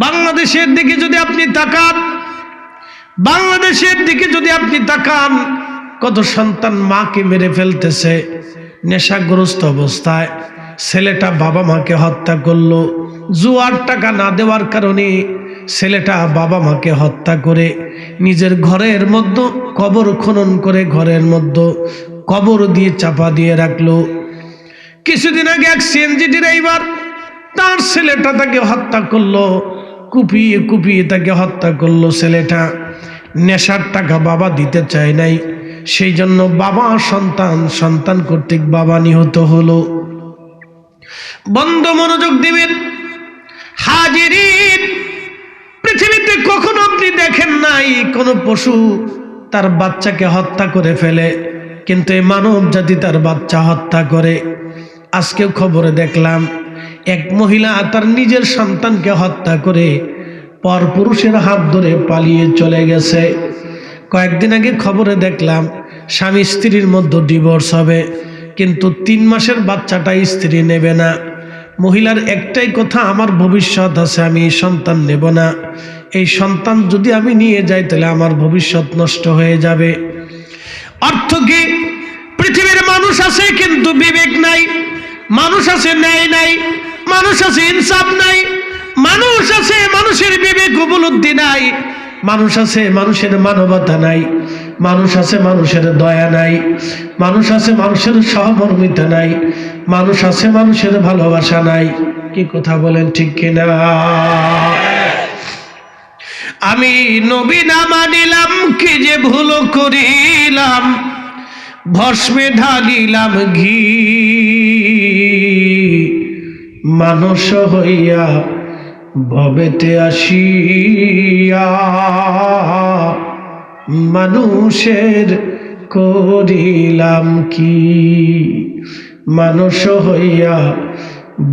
বাংলাদেশের দিকে যদি আপনি তাকান, বাংলাদেশের দিকে যদি আপনি তাকান, কত সন্তান মাকে মেরে ফেলতেছে নেশাগ্রস্ত অবস্থায়। ছেলেটা বাবা মাকে হত্যা করলো, জুয়ার টাকা না দেওয়ার কারণে ছেলেটা বাবা মাকে হত্যা করে নিজের ঘরের মধ্যে কবর খনন করে ঘরের মধ্যে কবর দিয়ে চাপা দিয়ে রাখলো। কিছুদিন আগে এক সিএনজি ড্রাইভার তার ছেলেটা তাকে হত্যা করলো, কুপিয়ে কুপিয়ে তাকে হত্যা করলো। ছেলেটা নেশার টাকা বাবা দিতে চায় নাই, সেই জন্য বাবা সন্তান কর্তৃক বাবা নিহত হলো। বন্ধ মনোযোগ দিবেন হাজিরিন, পৃথিবীতে কখনো আপনি দেখেন নাই কোন পশু তার বাচ্চাকে হত্যা করে ফেলে, কিন্তু এই মানব জাতি তার বাচ্চা হত্যা করে। আজকেও খবরে দেখলাম এক মহিলা তার নিজের সন্তানকে হত্যা করে পরপুরুষের হাত ধরে পালিয়ে চলে গেছে। কয়েকদিন আগে খবরে দেখলাম স্বামী স্ত্রীর মধ্যে ডিভোর্স হবে, কিন্তু 3 মাসের বাচ্চাটা স্ত্রী নেবে না। মহিলার একটাই কথা, আমার ভবিষ্যৎ আছে, আমি এই সন্তান নেব না। এই সন্তান যদি আমি নিয়ে যাই তাহলে আমার ভবিষ্যৎ নষ্ট হয়ে যাবে। অর্থ কি? পৃথিবীর মানুষ আছে কিন্তু বিবেক নাই, মানুষ আছে ন্যায় নাই, মানুষ আছে ইনসাফ নাই, মানুষ আছে মানুষের বিবেক উপলব্ধি নাই, মানুষ আছে মানুষের মানবতা নাই, মানুষ আছে মানুষের দয়া নাই, মানুষ আছে মানুষের সহমর্মিতা নাই, মানুষ আছে মানুষের ভালোবাসা নাই। কি কথা বলেন, ঠিক কিনা? আমি নবী না মানিলাম, কি যে ভুল করিলাম, ভস্মে ঢালিলাম ঘি, মানুষ হইয়া ভবেতে আসিয়া মানুষের করিলাম কি, মানুষ হইয়া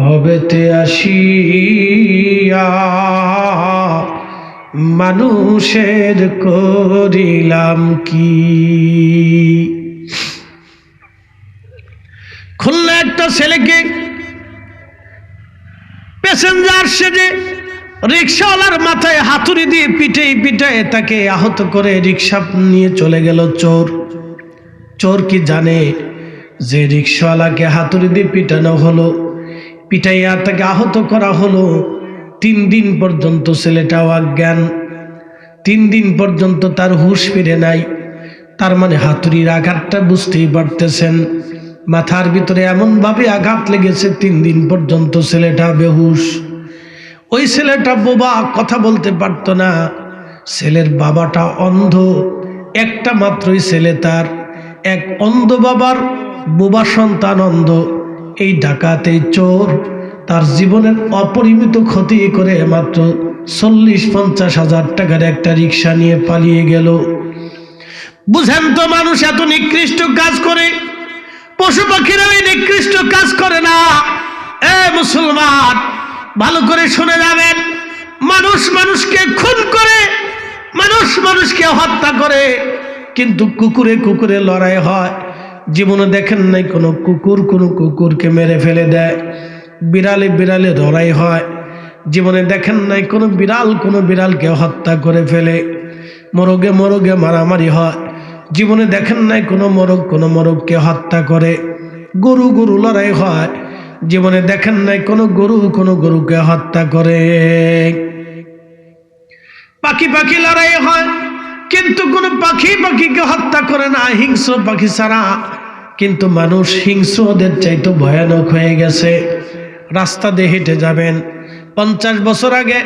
ভবেতে আসিয়া মানুষের করিলাম কি। খুলনা একটা ছেলেকে প্যাসেঞ্জার সেজে রিক্সাওয়ালার মাথায় হাতুড়ি দিয়ে পিটায় তাকে আহত করে রিক্সা নিয়ে চলে গেল চোর। চোর কি জানে যে রিক্সাওয়ালাকে হাতুড়ি দিয়ে পিটানো হলো, পিটাইয়া তাকে আহত করা হলো। 3 দিন পর্যন্ত ছেলেটাও অজ্ঞান, 3 দিন পর্যন্ত তার হুঁশ ফিরে নাই। তার মানে হাতুড়ির আঘাতটা বুঝতেই পারতেছেন, মাথার ভিতরে এমনভাবে আঘাত লেগেছে 3 দিন পর্যন্ত ছেলেটা বেহুশ। ওই ছেলেটা বোবা, কথা বলতে পারতো না। ছেলের বাবাটা অন্ধ, একটা মাত্রই ছেলে তার, এক অন্ধ বাবার বোবা সন্তান অন্ধ। এই ডাকাতে চোর তার জীবনের অপরিমিত ক্ষতি করে মাত্র 40-50 হাজার টাকার একটা রিক্সা নিয়ে পালিয়ে গেল। বুঝেন তো, মানুষ এত নিকৃষ্ট কাজ করে, পশু পাখিরা এই নিকৃষ্ট কাজ করে না। মুসলমান ভালো করে শুনে যাবেন, মানুষ মানুষকে খুন করে, মানুষ মানুষকে হত্যা করে, কিন্তু কুকুরে কুকুরে লড়াই হয়। জীবনে দেখেন নাই কোনো কুকুরকে মেরে ফেলে দেয়, বিড়ালে লড়াই হয়। জীবনে দেখেন নাই কোনো বিড়ালকে হত্যা করে ফেলে, মোরগে মারামারি হয়। জীবনে দেখেন নাই কোনো মোরগকে হত্যা করে। গরু লড়াই হয়, জীবনে দেখেন নাই কোনো গরুকে হত্যা করে। পাখি লড়াই হয়, কিন্তু কোনো পাখিকে হত্যা করে না, হিংস্র পাখি ছাড়া। কিন্তু মানুষ হিংস্র ওদের চাইতে ভয়ানক হয়ে গেছে। রাস্তা দিয়ে হেঁটে যাবেন, 50 বছর আগে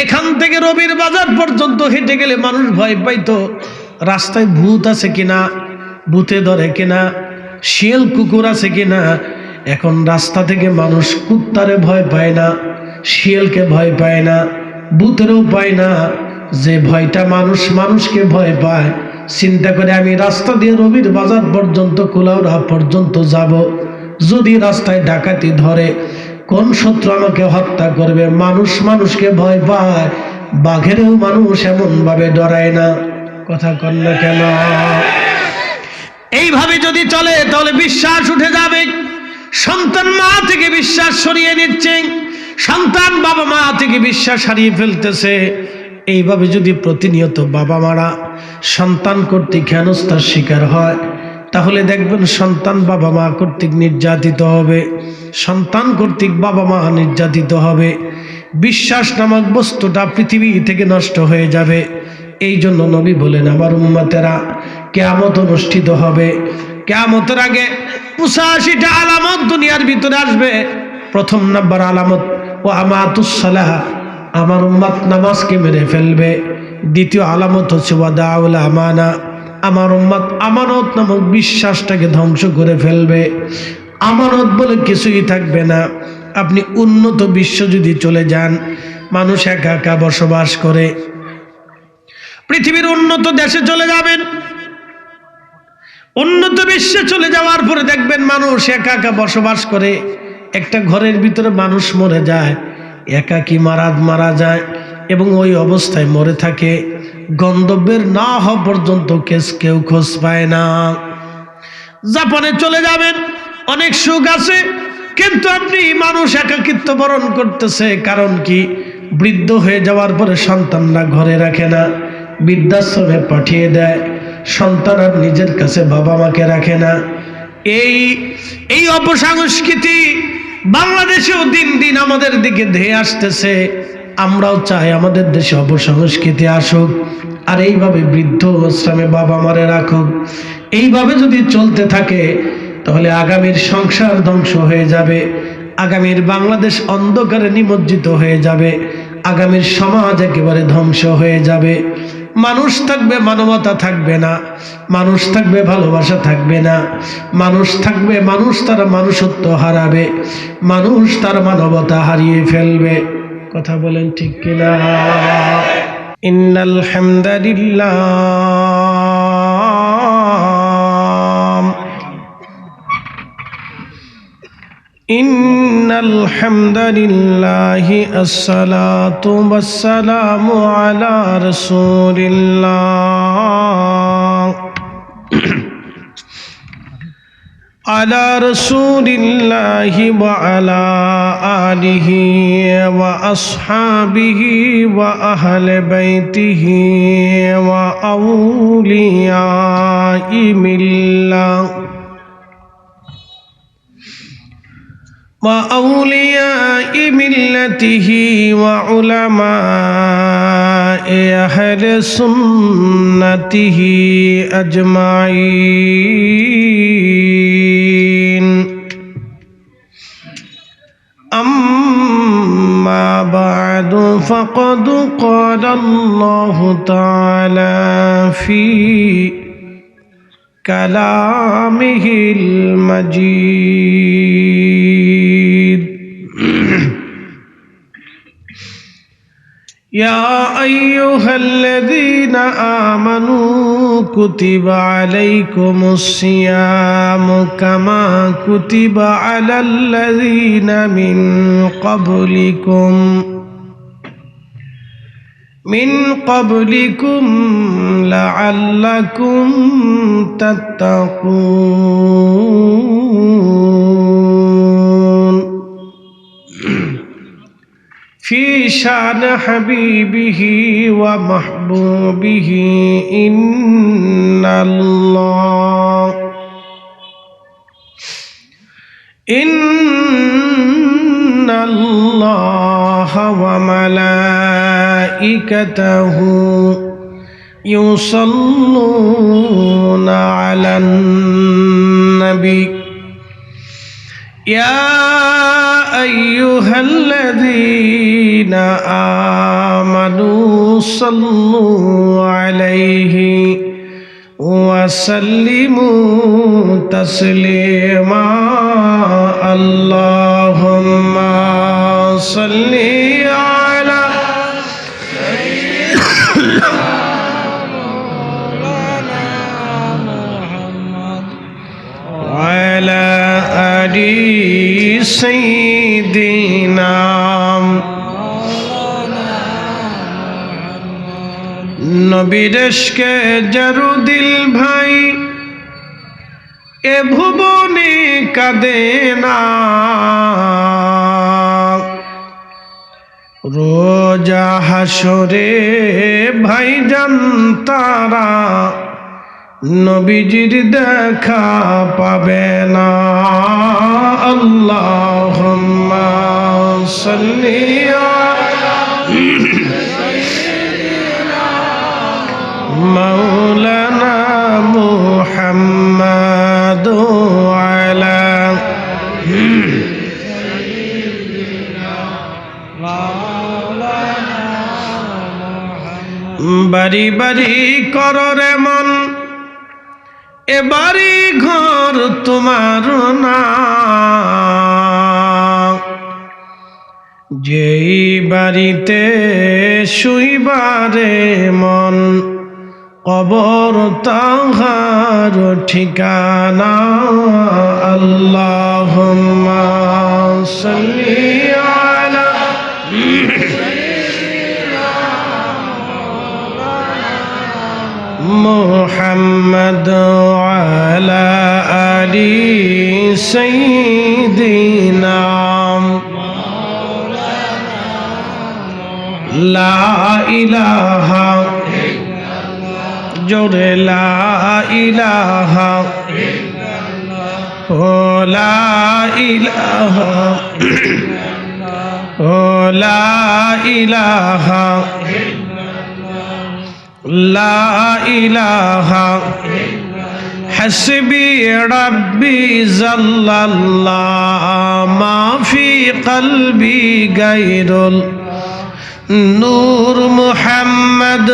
এখান থেকে রবির বাজার পর্যন্ত হেঁটে গেলে মানুষ ভয় পাইতো রাস্তায় ভূত আছে কিনা, ভূতে ধরে কিনা, শিয়াল কুকুর আছে কিনা। এখন রাস্তা থেকে মানুষ কুত্তারে ভয় পায় না, শিয়ালকে ভয় পায় না, ভূতেরও পায় না। যে ভয়টা মানুষকে ভয় পায়, চিন্তা করে আমি রাস্তা দিয়ে রবির বাজার পর্যন্ত, কুলাউড়া পর্যন্ত যাব, যদি রাস্তায় ডাকাতি ধরে কোন শত্রু আমাকে হত্যা করবে। মানুষকে ভয় পায়, বাঘেরও মানুষ এমন ভাবে ডরায় না। কথা কন না কেন? এইভাবে যদি চলে তাহলে বিশ্বাস উঠে যাবে। সন্তান মা থেকে বিশ্বাস সরিয়ে নিচ্ছে, সন্তান বাবা মা থেকে বিশ্বাস হারিয়ে ফেলতেছে। এইভাবে যদি প্রতিনিয়ত বাবা মারা সন্তান কর্তৃক হেনস্থার শিকার হয়, তাহলে দেখবেন সন্তান বাবা মা কর্তৃক নির্যাতিত হবে, সন্তান কর্তৃক বাবা মা নির্যাতিত হবে। বিশ্বাস নামক বস্তুটা পৃথিবী থেকে নষ্ট হয়ে যাবে। এই জন্য নবী বলেন, আমার উম্মতেরা কিয়ামত অনুষ্ঠিত হবে, কিয়ামতের আগে 85টা আলামত দুনিয়ার ভিতরে আসবে। প্রথম নাম্বার আলামত, ও আমাতুস সালাহ, আমার উম্মত নামাজকে মেরে ফেলবে। দ্বিতীয় আলামত হচ্ছে ওয়াদাউল আমানা, আমার উম্মত আমানত নামক বিশ্বাসটাকে ধ্বংস করে ফেলবে। আমানত বলে কিছুই থাকবে না। আপনি উন্নত বিশ্ব যদি চলে যান, মানুষ একা একা বসবাস করে, পৃথিবীর উন্নত দেশে চলে যাবেন, উন্নত বিশ্বে চলে যাওয়ার পরে দেখবেন মানুষ একা একা বসবাস করে। একটা ঘরের ভিতরে মানুষ মরে যায়, একাকী মারা যায় এবং ওই অবস্থায় মরে থাকে। গন্তব্যের না হওয়া পর্যন্ত কেউ খোঁজ পায় না। জাপানে চলে যাবেন, অনেক সুখ আছে, কিন্তু আপনি মানুষ একাকিত্ব বরণ করতেছে। কারণ কি? বৃদ্ধ হয়ে যাওয়ার পরে সন্তানরা ঘরে রাখে না, বৃদ্ধাশ্রমে পাঠিয়ে দেয়। সন্তান আর নিজের কাছে বাবা মাকে রাখে না। এই অপসংস্কৃতি বাংলাদেশেও দিন দিন আমাদের দিকে ধেয়ে আসতেছে। আমরাও চাই আমাদের দেশে অপসংস্কৃতি আসুক, আর এইভাবে বৃদ্ধ আশ্রমে বাবা মারে রাখুক। এইভাবে যদি চলতে থাকে, তাহলে আগামীর সংসার ধ্বংস হয়ে যাবে, আগামীর বাংলাদেশ অন্ধকারে নিমজ্জিত হয়ে যাবে, আগামীর সমাজ একেবারে ধ্বংস হয়ে যাবে। মানুষ থাকবে, মানবতা থাকবে না, মানুষ থাকবে, ভালোবাসা থাকবে না, মানুষ থাকবে, মানুষ তার মানুষত্ব হারাবে, মানুষ তার মানবতা হারিয়ে ফেলবে। কথা বলেন ঠিক কিনা? ইন্নাল হামদালিল্লাহ, ইন্নাল হামদালিল্লাহি আসসালাতু ওয়াসসালামু আলা রাসূলিল্লাহ আলা রাসূলিল্লাহি ওয়া আলা আলিহি ওয়া আসহাবিহি ওয়া আহলি বাইতিহি ওয়া আউলিয়াই মিল্লাহ وأولياء ملته وعلماء أهل سنته أجمعين. أما بعد، فقد قال الله تعالى في كلامه المجيد: يا أيها الذين آمنوا كتب عليكم الصيام كما كتب على الذين من قبلكم لعلكم تتقون. في شأن حبيبه ومحبوبه إن الله وملائكته يصلون على النبي يا أيها الذين آمنوا صلوا عليه وسلموا تسليما. اللهم صل على وعلى آل سيدنا নবীর ইশকে জারু দিল ভাই এ ভুবনে কাঁদে না, রোজা হাসরে ভাইজান তারা নবীজির দেখা পাবে না। আল্লাহুম্মা সাল্লি আলা মাওলানা মুহাম্মাদ আলা বাড়ি বাড়ি কররে মন, এ বাড়ি ঘর তোমার না। যেই বাড়িতে শুইবারে মন, কবর তাহার ঠিকানা। আল্লাহুম্মা সাল্লি আলা মুহাম্মদ আলা আলি সাইয়্যিদিনা। লা ইলাহা জোরে লা ইলাহা ও লা ইলাহা ও লা ইলাহা লা ইলাহা হাসবি রাব্বি জাল্লাল্লাহ মা ফি কলবি গায়রুল নূর মুহাম্মদ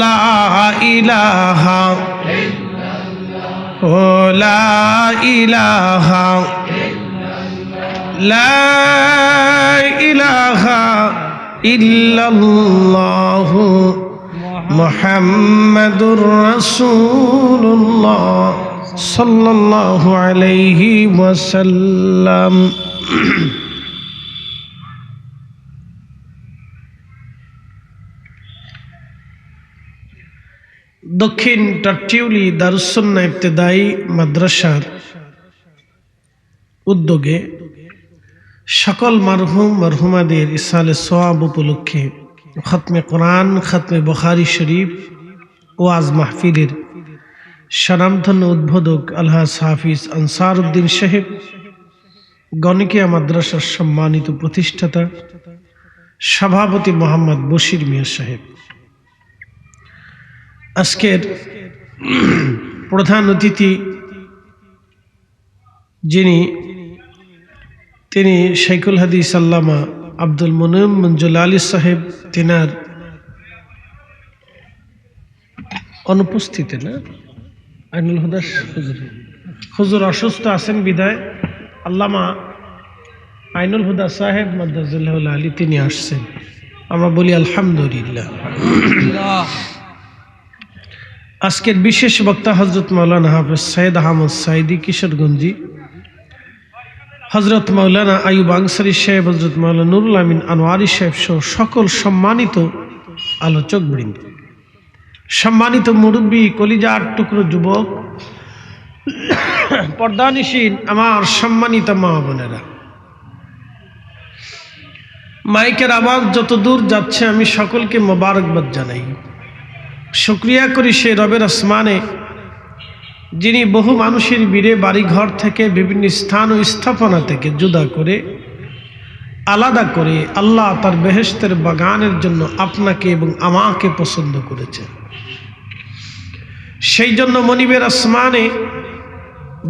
লা ইলাহা ও লা ইলাহা লা ইলাহা ইল্লাল্লাহ মুহাম্মাদুর রাসূলুল্লাহ সাল্লাল্লাহু আলাইহি ওয়াসাল্লাম। দক্ষিণ টাট্টিউলি দারুস সুন্নাহ ইবতেদায়ী মাদ্রাসার উদ্যোগে সকল মারহুম মারহুমাদের ইসালে সওয়াব উপলক্ষে খতমে কোরআন, খতমে বুখারী শরীফ ওয়াজ মাহফিলের স্বনামধন্য উদ্বোধক আলহাজ হাফিজ আনসারউদ্দিন সাহেব, গণিকিয়া মাদ্রাসার সম্মানিত প্রতিষ্ঠাতা সভাপতি মোহাম্মদ বশির মিয়া সাহেব, আজকের প্রধান অতিথি তিনি শাইখুল হাদিস আল্লামা আব্দুল মুনিম মঞ্জুল আলী সাহেব, তিনার অনুপস্থিতি না আইনুল হুদা হুজুর অসুস্থ আছেন বিদায় আল্লামা আইনুল হুদা সাহেব মাদ্দাজিল্লাহুল আলী তিনি আসছেন। আমরা বলি আলহামদুলিল্লাহ। আজকের বিশেষ বক্তা হযরত মাওলানা হাফেজ সৈয়দ আহমদ সাইদি কিশোরগঞ্জি, হযরত মাওলানা আইয়ুব আনসারী সাহেব, হযরত মাওলানা নুরুল আমিন আনোয়ারি সাহেব সহ সকল সম্মানিত আলোচক বৃন্দ, সম্মানিত মুরব্বী, কলিজার টুকরো যুবক, পর্দানিশীন আমার সম্মানিত মা বোনেরা, মাইকের আওয়াজ যত দূর যাচ্ছে আমি সকলকে মোবারকবাদ জানাই। শুকরিয়া করি সেই রবের আসমানে যিনি বহু মানুষের বীরে বাড়িঘর থেকে বিভিন্ন স্থান ও স্থাপনা থেকে জুদা করে আলাদা করে আল্লাহ তার বেহেশতের বাগানের জন্য আপনাকে এবং আমাকে পছন্দ করেছে। সেই জন্য মনিবের আসমানে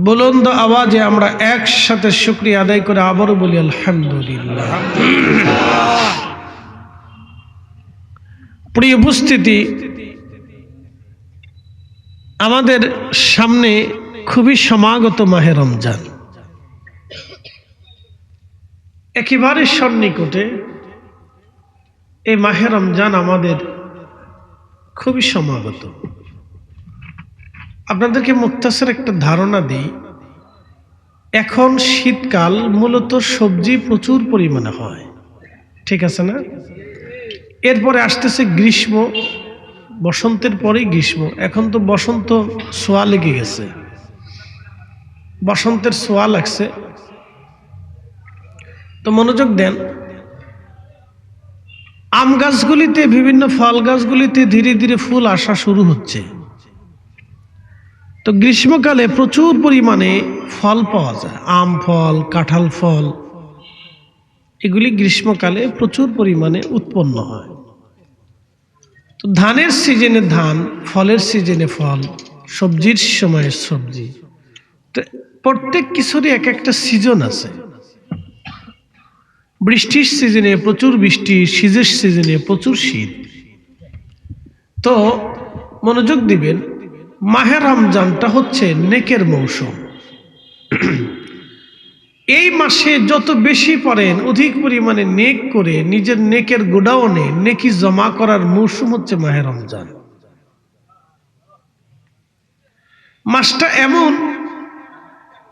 বুলন্দ আওয়াজে আমরা একসাথে শুকরিয়া আদায় করে আবারও বলি আলহামদুলিল্লাহ। প্রিয় উপস্থিতি, আমাদের সামনে খুবই সমাগত মাহে রমজান, একেবারে সন্নিকটে এই মাহে রমজান আমাদের খুবই সমাগত। আপনাদেরকে মুক্তাসের একটা ধারণা দিই, এখন শীতকাল, মূলত সবজি প্রচুর পরিমাণে হয়, ঠিক আছে না? এরপরে আসতেছে গ্রীষ্ম, বসন্তের পরেই গ্রীষ্ম। এখন তো বসন্ত ছোঁয়া লেগে গেছে, বসন্তের ছোঁয়া লাগছে। তো মনোযোগ দেন, আম গাছগুলিতে, বিভিন্ন ফল গাছগুলিতে ধীরে ধীরে ফুল আসা শুরু হচ্ছে। তো গ্রীষ্মকালে প্রচুর পরিমাণে ফল পাওয়া যায়, আম ফল, কাঁঠাল ফল, এগুলি গ্রীষ্মকালে প্রচুর পরিমাণে উৎপন্ন হয়। তো ধানের সিজনে ধান, ফলের সিজনে ফল, সবজির সময়ে সবজি। তো প্রত্যেক কিছুরই এক একটা সিজন আছে। বৃষ্টির সিজনে প্রচুর বৃষ্টি, শীতের সিজনে প্রচুর শীত। তো মনোযোগ দিবেন, মাহে রমজানটা হচ্ছে নেকের মৌসুম। এই মাসে যত বেশি পড়েন, অধিক পরিমাণে নেক করে নিজের নেকের গোডাউনে নেকি জমা করার মৌসুম হচ্ছে মাহে রমজান। মাসটা এমন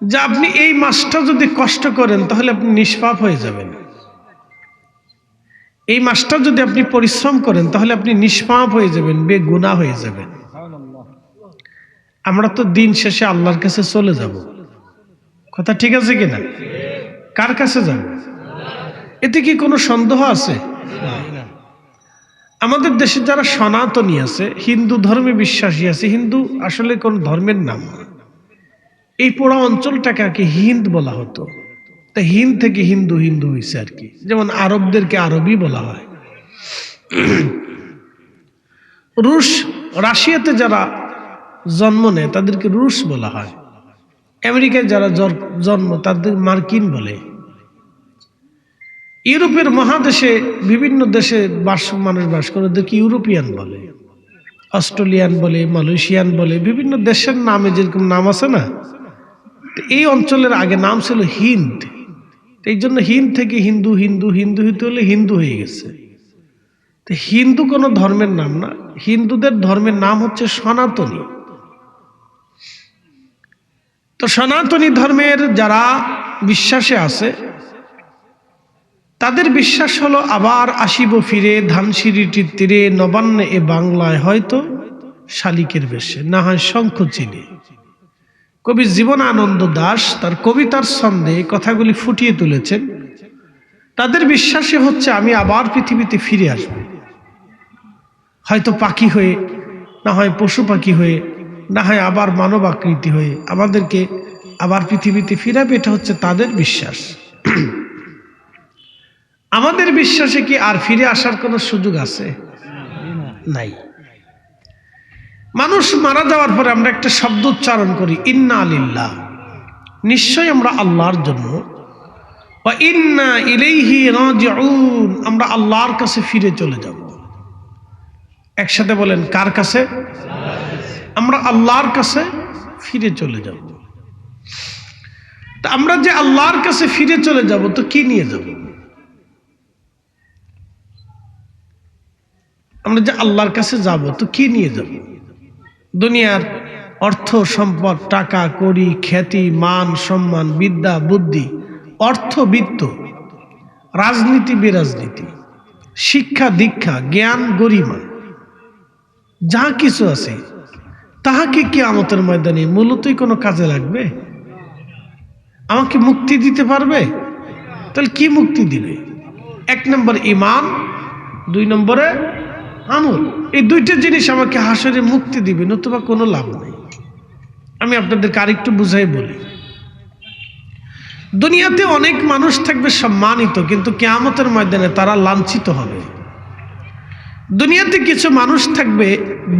যে আপনি এই মাসটা যদি কষ্ট করেন তাহলে আপনি নিষ্পাপ হয়ে যাবেন। এই মাসটা যদি আপনি পরিশ্রম করেন তাহলে আপনি নিষ্পাপ হয়ে যাবেন, বেগুনাহ হয়ে যাবেন। আমরা তো দিন শেষে আল্লাহর কাছে চলে যাব, কথা ঠিক আছে কিনা? কার কাছে যাব? এতে কি কোনো সন্দেহ আছে? আমাদের দেশে যারা সনাতনী আছে, হিন্দু ধর্মে বিশ্বাসী আছে, হিন্দু আসলে কোন ধর্মের নাম না। এই পুরো অঞ্চলটাকে আর কি হিন্দ বলা হতো, তা হিন্দ থেকে হিন্দু হিন্দু হয়েছে আর কি। যেমন আরবদেরকে আরবি বলা হয়। রুশ, রাশিয়াতে যারা জন্ম নেয় তাদেরকে রুশ বলা হয়। আমেরিকায় যারা জন্ম তাদের মার্কিন বলে। ইউরোপের মহাদেশে বিভিন্ন দেশে মানুষ বাস করে, ওদেরকে ইউরোপিয়ান বলে, অস্ট্রেলিয়ান বলে, মালয়েশিয়ান বলে, বিভিন্ন দেশের নামে যেরকম নাম আছে না। এই অঞ্চলের আগে নাম ছিল হিন্দ, এই জন্য হিন্দ থেকে হিন্দু, হিন্দু হিন্দু হইতে হলে হিন্দু হয়ে গেছে। তো হিন্দু কোনো ধর্মের নাম না, হিন্দুদের ধর্মের নাম হচ্ছে সনাতনী। তো সনাতনী ধর্মের যারা বিশ্বাসে আছে তাদের বিশ্বাস হলো আবার আসিব ফিরে, ধানসিঁড়িটির তীরে, নবান্নে এ বাংলায় হয়তো শালিকের বেশে, না হয় শঙ্খ চিলে। কবি জীবনানন্দ দাশ তার কবিতার ছন্দে কথাগুলি ফুটিয়ে তুলেছেন। তাদের বিশ্বাসে হচ্ছে আমি আবার পৃথিবীতে ফিরে আসব, হয়তো পাখি হয়ে, না হয় পশু পাখি হয়ে, না হয় আবার মানব আকৃতি হয়ে আমাদেরকে আবার পৃথিবীতে ফিরাবে। এটা হচ্ছে তাদের বিশ্বাস। আমাদের বিশ্বাসে কি আর ফিরে আসার কোনো সুযোগ আছে? নাই। মানুষ মারা যাওয়ার পরে আমরা একটা শব্দ উচ্চারণ করি, ইন্না লিল্লাহ, নিশ্চয় আমরা আল্লাহর জন্য, ওয়া ইন্না ইলাইহি রাজিউন, আমরা আল্লাহর কাছে ফিরে চলে যাব। একসাথে বলেন, কার কাছে? আমরা আল্লাহর কাছে ফিরে চলে যাব। তা আমরা যে আল্লাহর কাছে ফিরে চলে যাব, তো কি নিয়ে যাব? আমরা যে আল্লাহর কাছে যাব তো কি নিয়ে যাব? দুনিয়ার অর্থ সম্পদ, টাকা কড়ি, খ্যাতি, মান সম্মান, বিদ্যা বুদ্ধি, অর্থ বিত্ত, রাজনীতি বিরাজনীতি, শিক্ষা দীক্ষা, জ্ঞান গরিমা, যা কিছু আছে তাহাকে কিয়ামতের ময়দানে মূলতই কোনো কাজে লাগবে? আমাকে মুক্তি দিতে পারবে? তাহলে কি মুক্তি দিবে? এক নম্বর ঈমান, দুই নম্বরে আমল। এই দুইটা জিনিস আমাকে হাসরে মুক্তি দিবে, নতুবা কোনো লাভ নেই। আমি আপনাদেরকে আরেকটু বুঝাই বলি। দুনিয়াতে অনেক মানুষ থাকবে সম্মানিত, কিন্তু কিয়ামতের ময়দানে তারা লাঞ্ছিত হবে। দুনিয়াতে কিছু মানুষ থাকবে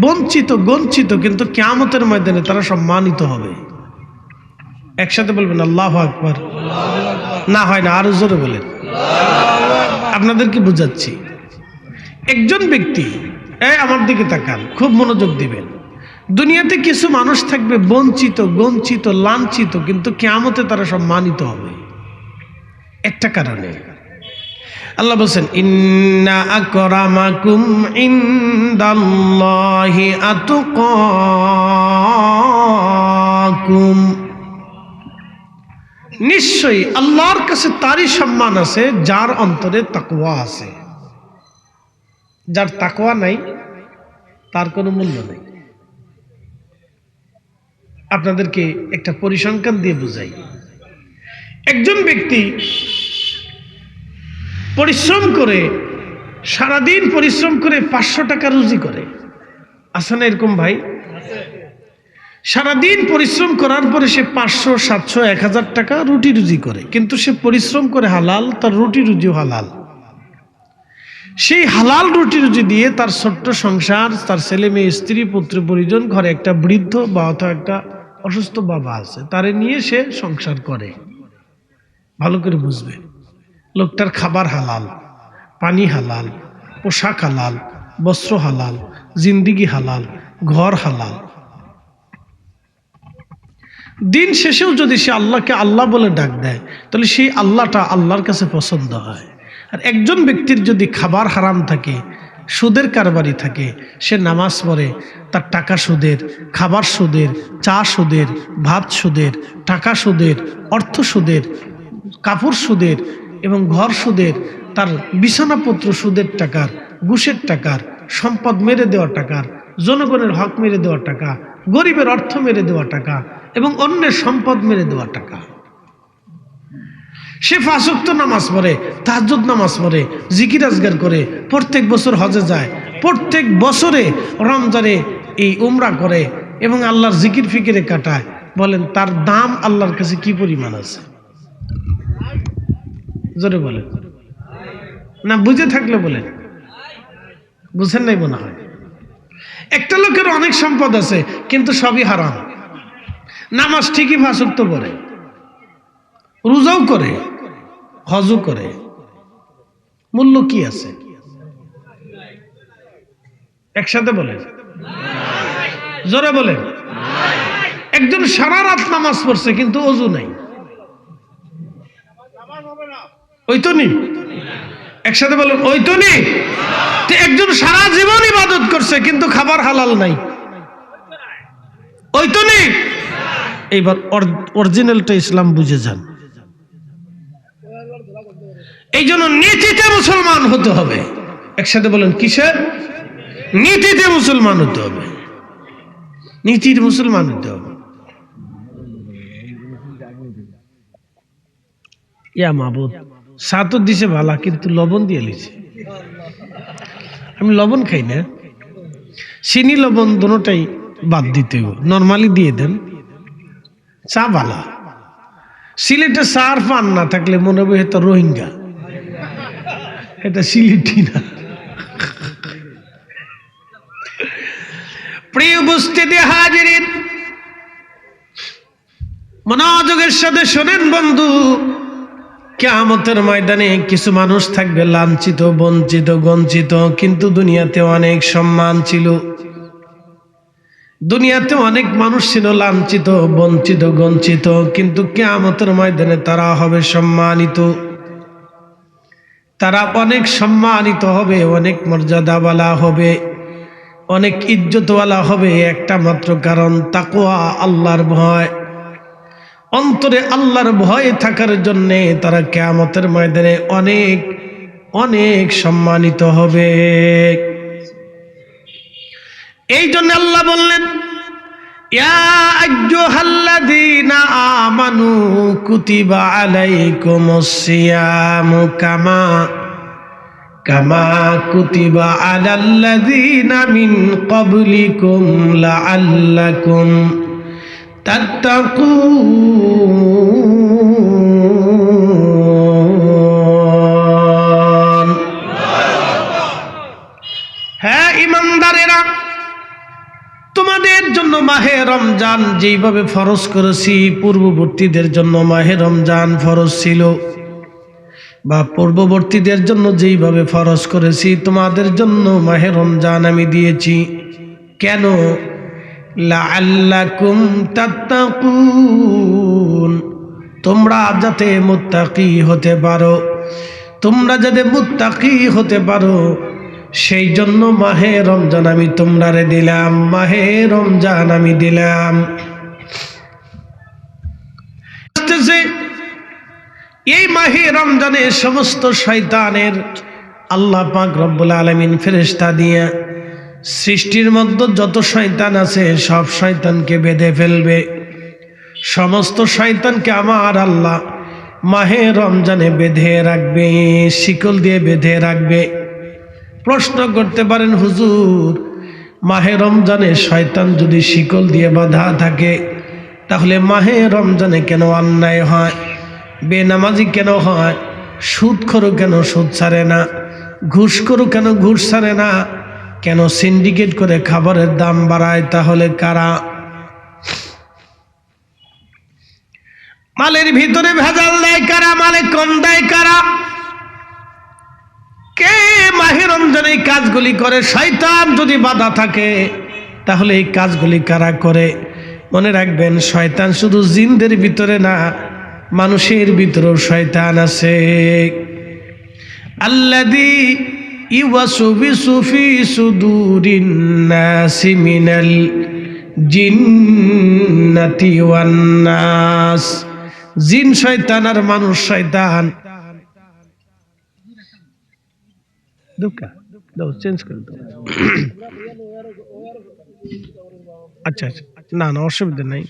বঞ্চিত গঞ্চিত, কিন্তু কিয়ামতের ময়দানে তারা সম্মানিত হবে। একসাথে বলবেন আল্লাহু আকবার। না হয় না, আরো জোরে বলেন। আপনাদেরকে বুঝাচ্ছি। একজন ব্যক্তি, আমার দিকে তাকান, খুব মনোযোগ দিবেন। দুনিয়াতে কিছু মানুষ থাকবে বঞ্চিত গঞ্চিত লাঞ্ছিত, কিন্তু কিয়ামতে তারা সম্মানিত হবে একটা কারণে। আল্লাহ বলেন, ইন্না আকরামাকুম ইনদাল্লাহি আতকাকুম, নিশ্চয়ই আল্লাহর কাছে তারই সম্মান আছে যার অন্তরে তাকওয়া আছে। যার তাকওয়া নাই তার কোনো মূল্য নেই। আপনাদেরকে একটা পরিসংখ্যান দিয়ে বুঝাই। একজন ব্যক্তি পরিশ্রম করে, সারাদিন পরিশ্রম করে 500 টাকা রুজি করে। আছে না এরকম ভাই? সারাদিন পরিশ্রম করার পরে সে 500, 700, 1000 টাকা রুটি রুজি করে, কিন্তু সে পরিশ্রম করে হালাল, তার রুটি রুজিও হালাল। সেই হালাল রুটি রুজি দিয়ে তার ছোট্ট সংসার, তার ছেলে মেয়ে, স্ত্রী, পুত্র পরিজন, ঘরে একটা বৃদ্ধ বা অথবা একটা অসুস্থ বাবা আছে, তারে নিয়ে সে সংসার করে। ভালো করে বুঝবে, লোকটার খাবার হালাল, পানি হালাল, পোশাক হালাল, বস্ত্র হালাল, জিন্দিগি হালাল, ঘর হালাল। দিন শেষেও যদি সে আল্লাহকে আল্লাহ বলে ডাক দেয়, তাহলে সেই আল্লাহটা আল্লাহর কাছে পছন্দ হয়। আর একজন ব্যক্তির যদি খাবার হারাম থাকে, সুদের কারবারি থাকে, সে নামাজ পড়ে, তার টাকা সুদের, খাবার সুদের, চা সুদের, ভাত সুদের, টাকা সুদের, অর্থ সুদের, কাপড় সুদের এবং ঘর সুদের, তার বিছানাপত্র সুদের টাকার, ঘুষের টাকার, সম্পদ মেরে দেওয়া টাকার, জনগণের হক মেরে দেওয়া টাকা, গরিবের অর্থ মেরে দেওয়া টাকা এবং অন্যের সম্পদ মেরে দেওয়া টাকা। সে 5 ওয়াক্ত নামাজ পড়ে, তাহাজ্জুদ নামাজ পড়ে, জিকির আজগার করে, প্রত্যেক বছর হজে যায়, প্রত্যেক বছরে রমজানে এই উমরা করে এবং আল্লাহর জিকির ফিকিরে কাটায়। বলেন তার দাম আল্লাহর কাছে কি পরিমাণ আছে? জোরে বলেন না, বুঝে থাকলে বলেন। বুঝেন নাই মনে হয়। একটা লোকের অনেক সম্পদ আছে কিন্তু সবই হারাম। নামাজ ঠিকই 5 ওয়াক্ত পড়ে, রোজাও করে, হজও করে, মূল্য কি আছে? একসাথে বলেন, জোরে বলেন। একজন সারা রাত নামাজ পড়ছে কিন্তু ওযু নাই, ওই তো নেই। একসাথে বলেন, ওই তো নেই। একজন সারা জীবন ইবাদত করছে কিন্তু খাবার হালাল নাই, ওই তো নেই। এইবার অরিজিনালটা ইসলাম বুঝে যান। এই জন্য নীতিতে মুসলমান হতে হবে। একসাথে বলেন, কিসের? নীতিতে মুসলমান হতে হবে, নীতির মুসলমান হতে হবে। ইয়া মাবুদ, সাতও দিছে ভালা কিন্তু লবণ দিয়ে লিছে। আমি লবণ খাই না, চিনি লবণ দুটোটাই বাদ দিতে হবে, নর্মালি দিয়ে দেন। চা ভালা, সিলেটে চার পান না থাকলে মনে হবে এটা রোহিঙ্গা, এটা সিলেটি না। প্রিয় উপস্থিতি হাজিরিন, মনোযোগের সাথে শোনেন বন্ধু, কিয়ামতের ময়দানে কিছু মানুষ থাকবে লাঞ্ছিত, বঞ্চিত, গঞ্চিত, কিন্তু দুনিয়াতে অনেক সম্মান ছিল। দুনিয়াতে অনেক মানুষ ছিল লাঞ্ছিত, বঞ্চিত, গঞ্চিত, কিন্তু কিয়ামতের ময়দানে তারা হবে সম্মানিত। তারা অনেক সম্মানিত হবে, অনেক মর্যাদাওয়ালা হবে, অনেক ইজ্জতওয়ালা হবে। একটা মাত্র কারণ, তাকওয়া, আল্লাহর ভয়। অন্তরে আল্লাহর ভয় থাকার জন্যে তারা কিয়ামতের ময়দানে অনেক অনেক সম্মানিত হবে। এই জন্য আল্লাহ বললেন, ইয়া আইয়ুহাল্লাযীনা আমানু কুতিবা আলাইকুমুস সিয়ামু কামা কুতিবা আলাল্লাযীনা মিন ক্বাবলিকুম লাআল্লাকুম তাত্তাকুন। হ্যাঁ ইমানদারেরা, তোমাদের জন্য মাহে রমজান যেইভাবে ফরজ করেছি, পূর্ববর্তীদের জন্য মাহে রমজান ফরজ ছিল, বা পূর্ববর্তীদের জন্য যেইভাবে ফরজ করেছি, তোমাদের জন্য মাহে রমজান আমি দিয়েছি। কেন? লাআল্লাকুম তাত্তাকুন, তোমরা যাতে মুত্তাকি হতে পারো, তোমরা যাতে মুত্তাকি হতে পারো, সেই জন্য মাহে রমজান আমি তোমরারে দিলাম, মাহে রমজান আমি দিলাম। এই মাহে রমজানে সমস্ত শয়তানের আল্লাহ পাক রব্বুল আলামিন ফেরেশতা দিয়ে সৃষ্টির মধ্যে যত শয়তান আছে সব শয়তানকে বেঁধে ফেলবে। সমস্ত শয়তানকে আমার আল্লাহ মাহে রমজানে বেঁধে রাখবে, শিকল দিয়ে বেঁধে রাখবে। প্রশ্ন করতে পারেন, হুজুর মাহে রমজানে শয়তান যদি শিকল দিয়ে বাঁধা থাকে, তাহলে মাহে রমজানে কেন অন্যায় হয়, বেনামাজি কেন হয়, সুদখোর কেন সুদ ছাড়ে না, ঘুষখোর কেন ঘুষ ছাড়ে না, কেন সিন্ডিকেট করে খাবারের দাম বাড়ায়? তাহলে কারা? মালের ভিতরে ভেজাল দেয় কারা? মালে কম দেয় কারা? কে মাহে রমজানে এই কাজগুলি করে? শয়তান যদি বাধা থাকে তাহলে এই কাজগুলি কারা করে? মনে রাখবেন, শয়তান শুধু জিনদের ভিতরে না, মানুষের ভিতরেও শয়তান আছে। আল্লাযী ইওয়াসবিসু ফি সুদুরিন নাসি মিনাল জিন্নাতি ওয়ান নাস। জিন শয়তান আর মানুষ শয়তান। দুকা দাও, চেঞ্জ করে দাও। আচ্ছা আচ্ছা, না না, অসুবিধা নাই।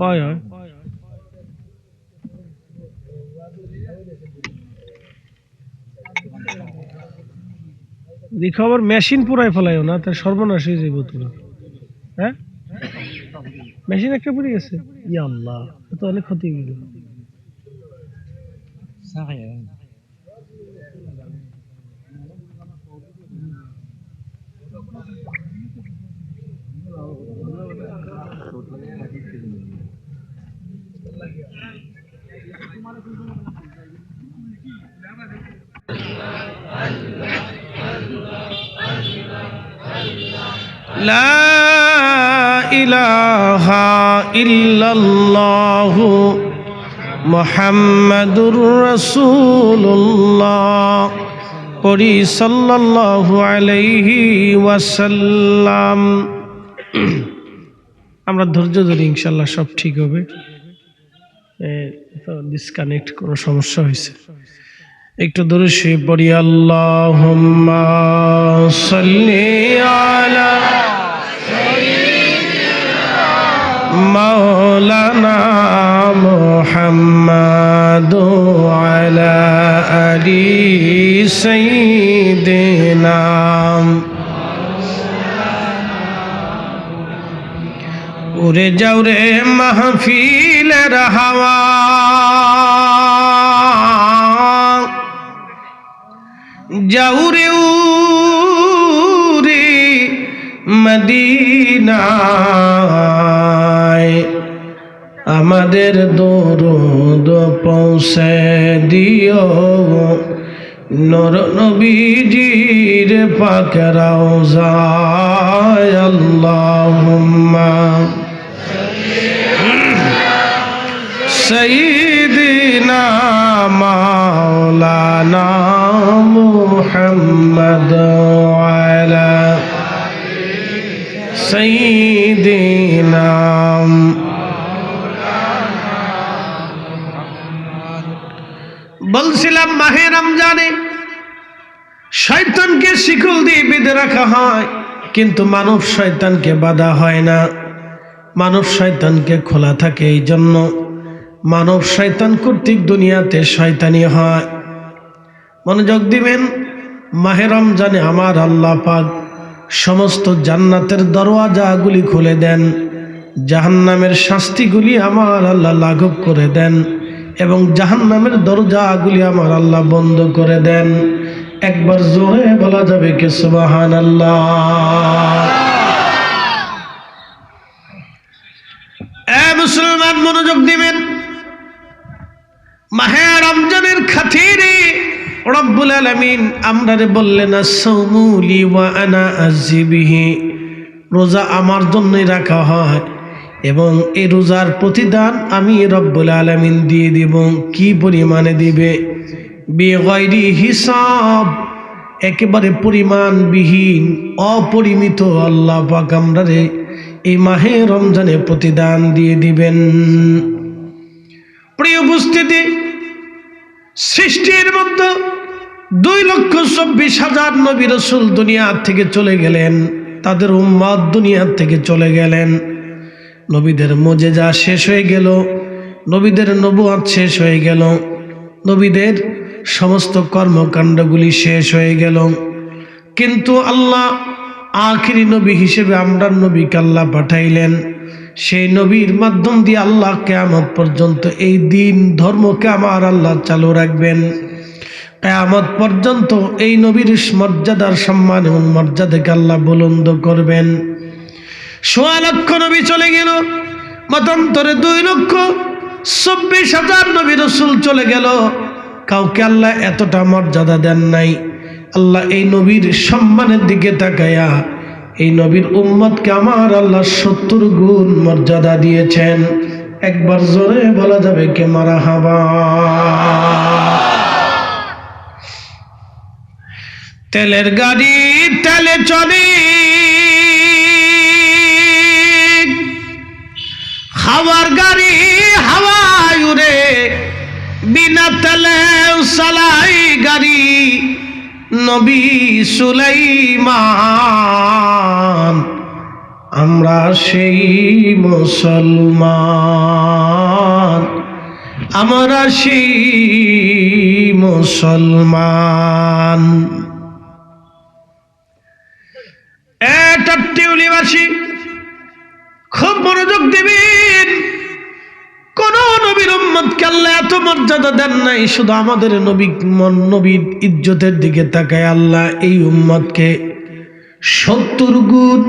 হয় হয়, দেখো আবার মেশিন পুরাই ফেলাইও না, তার সর্বনাশ হয়ে যাইব তোমার। হ্যাঁ, মেশিন একটা পড়ে গেছে। ইয়া আল্লাহ, তো অনেক ক্ষতি হয়ে গেল। লা ইলাহা ইল্লাল্লাহু মুহাম্মাদুর রাসূলুল্লাহ। পড়ি সাল্লাল্লাহু আলাইহি ওয়াসাল্লাম। আমরা ধৈর্য ধরি, ইনশাআল্লাহ সব ঠিক হবে। ডিসকানেক্ট কোনো সমস্যা হয়েছে, একটু দূরে শুয়ে পড়ি। আল্লাহুম্মা সাল্লি আলা মাওলানা মুহাম্মাদ ওয়া আলি সাইয়্যিদিনা। উড়ে যাও রে মাহফিলের হাওয়া, যাও রে উড়ে মদিনায়, আমাদের দরুদ পৌঁছে দিও নূর নবীজির পাক রওজায়। আল্লাহুম্মা সাইয়্যিদিনা মাওলানা মুহাম্মদ ওয়া আলা সাইয়্যিদিনা। বলছিলাম মাহে রমজানে শয়তানকে শিকল দিয়ে বেঁধে রাখা হয়, কিন্তু মানব শয়তানকে বাঁধা হয় না, মানব শয়তানকে খোলা থাকে। এই জন্য মানব শয়তান কর্তৃক দুনিয়াতে শয়তানি হয়। মনোযোগ দিবেন, মাহে রমজানে আমার আল্লাহ পাক সমস্ত জান্নাতের দরওয়াজাগুলি খুলে দেন, জাহান্নামের শাস্তিগুলি আমার আল্লাহ লাঘব করে দেন, এবং জাহান্নামের দরজাগুলি আমার আল্লাহ বন্ধ করে দেন। একবার জোরে বলা যাবে কি সুবহানাল্লাহ? এ মুসলমান, মনোযোগ দিবেন। মাহে রমজানের খাতিরে রব্বুল আলামিন আমরারে বললেন, আস-সাওমু লি ওয়া আনা আযি বিহি। রোজা আমার জন্যই রাখা হয় এবং এই রোজার প্রতিদান আমি রব্বুল আলামিন দিয়ে দিব। কি পরিমাণে দিবে? বিগাইরি হিসাব, একেবারে পরিমাণবিহীন, অপরিমিত আল্লাহ পাক আমরারে এই মাহে রমজানে প্রতিদান দিয়ে দিবেন। প্রিয় উপস্থিতি, সৃষ্টির মধ্যে 2,24,000 নবী রাসূল দুনিয়া থেকে চলে গেলেন। তাদের উম্মত দুনিয়া থেকে চলে গেলেন। নবীদের মুজিজা শেষ হয়ে গেল, নবীদের নবুয়ত শেষ হয়ে গেল, নবীদের সমস্ত কর্মকাণ্ডগুলি শেষ হয়ে গেল। কিন্তু আল্লাহ আখিরি নবী হিসেবে আমরা নবীকে আল্লাহ পাঠাইলেন। সেই নবীর মাধ্যম দিয়ে আল্লাহ কিয়ামত পর্যন্ত এই দিন ধর্মকে আমার আল্লাহ চালু রাখবেন। কিয়ামত পর্যন্ত এই নবীর মর্যাদার সম্মান এবং মর্যাদাকে আল্লাহ বুলন্দ করবেন। ১৬ লক্ষ নবী চলে গেল, মতান্তরে ২,২৪,০০০ নবী রাসূল চলে গেল, কাউকে আল্লাহ এতটা মর্যাদা দেন নাই। আল্লাহ এই নবীর সম্মানের দিকে তাকায়া এই নবীর উম্মতকে আমার আল্লাহ ৭০ গুণ মর্যাদা দিয়েছেন। একবার জোরে বলা যাবে কে মারহাবা। তেলের গাড়ি তেলে চলে, হাওয়ার গাড়ি হাওয়ায় উড়ে, বিনা তেলে চালাই গাড়ি নবী সুলাইমান। আমরা সেই মুসলমান, আমরা সেই মুসলমান। এটা টিউলিবাসী খুব মনোযোগ দিবেন। কোন নবীর উম্মতকে আল্লাহ এত মর্যাদা দেন নাই। শুধু আমাদের নবীর ইজ্জতের দিকে তাকায় আল্লাহ এই উম্মতকে ৭০ গুণ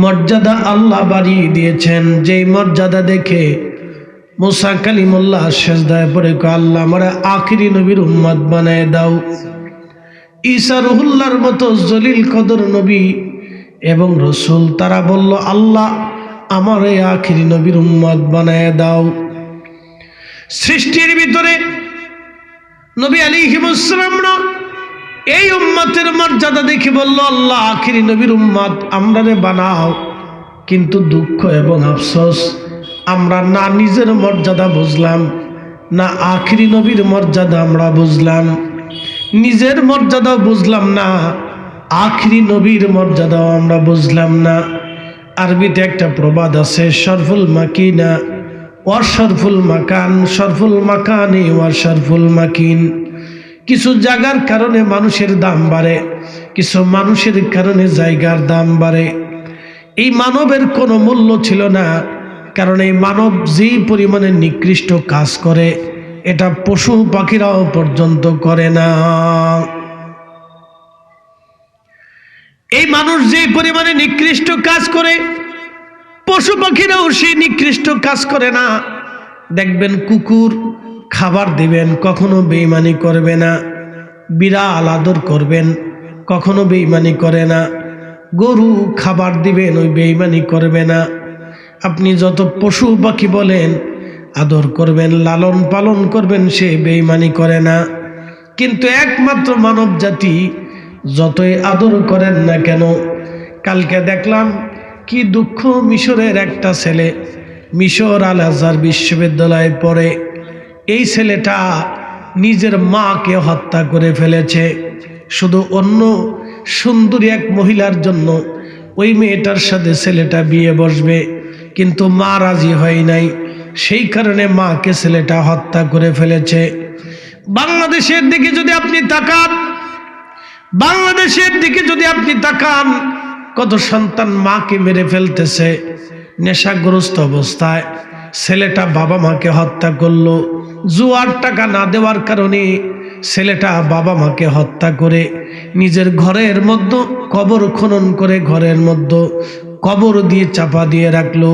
মর্যাদা আল্লাহ বাড়িয়ে দিয়েছেন। যেই মর্যাদা দেখে মুসা কালিমুল্লাহ সেজদায় পড়ে কয়, আল্লাহ আমারে আখিরি নবীর উম্মত বানায় দাও। ঈসা রুহুল্লাহর মতো জলিল কদর নবী এবং রসুল তারা বলল, আল্লাহ আমার এই আখিরি নবীর উম্মত বানায় দাও। সৃষ্টির ভিতরে নবী আলাইহিস সালাম এই উম্মতের মর্যাদা দেখে বলল, আল্লাহ আখিরি নবীর উম্মত আমরারে বানাও। কিন্তু দুঃখ এবং আফসোস, আমরা না নিজের মর্যাদা বুঝলাম, না আখিরি নবীর মর্যাদা আমরা বুঝলাম। নিজের মর্যাদাও বুঝলাম না, আখিরি নবীর মর্যাদাও আমরা বুঝলাম না। আরবিতে একটা প্রবাদ আছে, শরফুল মাকিনা ওয়া শরফুল মাকান, শরফুল মাকানে ওয়া শরফুল মাকিন। কিছু জায়গার কারণে মানুষের দাম বাড়ে, কিছু মানুষের কারণে জায়গার দাম বাড়ে। এই মানবের কোনো মূল্য ছিল না, কারণ এই মানব যেই পরিমাণে নিকৃষ্ট কাজ করে এটা পশু পাখিরাও পর্যন্ত করে না। এই মানুষ যেই পরিমাণে নিকৃষ্ট কাজ করে পশু পাখিরাও সেই নিকৃষ্ট কাজ করে না। দেখবেন কুকুর খাবার দিবেন কখনো বেঈমানি করবে না, বিড়াল আদর করবেন কখনো বেঈমানি করে না, গরু খাবার দিবেন ওই বেঈমানি করবে না। আপনি যত পশু পাখি বলেন আদর করবেন, লালন পালন করবেন, সে বেঈমানি করে না। কিন্তু একমাত্র মানব জাতি যতই আদর করেন না কেন, কালকে দেখলাম কি দুঃখ, মিশরের একটা ছেলে মিশর আল আজহার বিশ্ববিদ্যালয়ে পড়ে, এই ছেলেটা নিজের মাকে হত্যা করে ফেলেছে শুধু অন্য সুন্দরী এক মহিলার জন্য। ওই মেয়েটার সাথে ছেলেটা বিয়ে বসবে, কিন্তু মা রাজি হয় নাই, সেই কারণে মাকে ছেলেটা হত্যা করে ফেলেছে। বাংলাদেশের দিকে যদি আপনি তাকান, বাংলাদেশের দিকে যদি আপনি তাকান, কত সন্তান মাকে মেরে ফেলতেছে নেশাগ্রস্ত অবস্থায়। ছেলেটা বাবা মাকে হত্যা করলো, জুয়ার টাকা না দেওয়ার কারণে ছেলেটা বাবা মাকে হত্যা করে নিজের ঘরের মধ্যে কবর খনন করে ঘরের মধ্যে কবর দিয়ে চাপা দিয়ে রাখলো।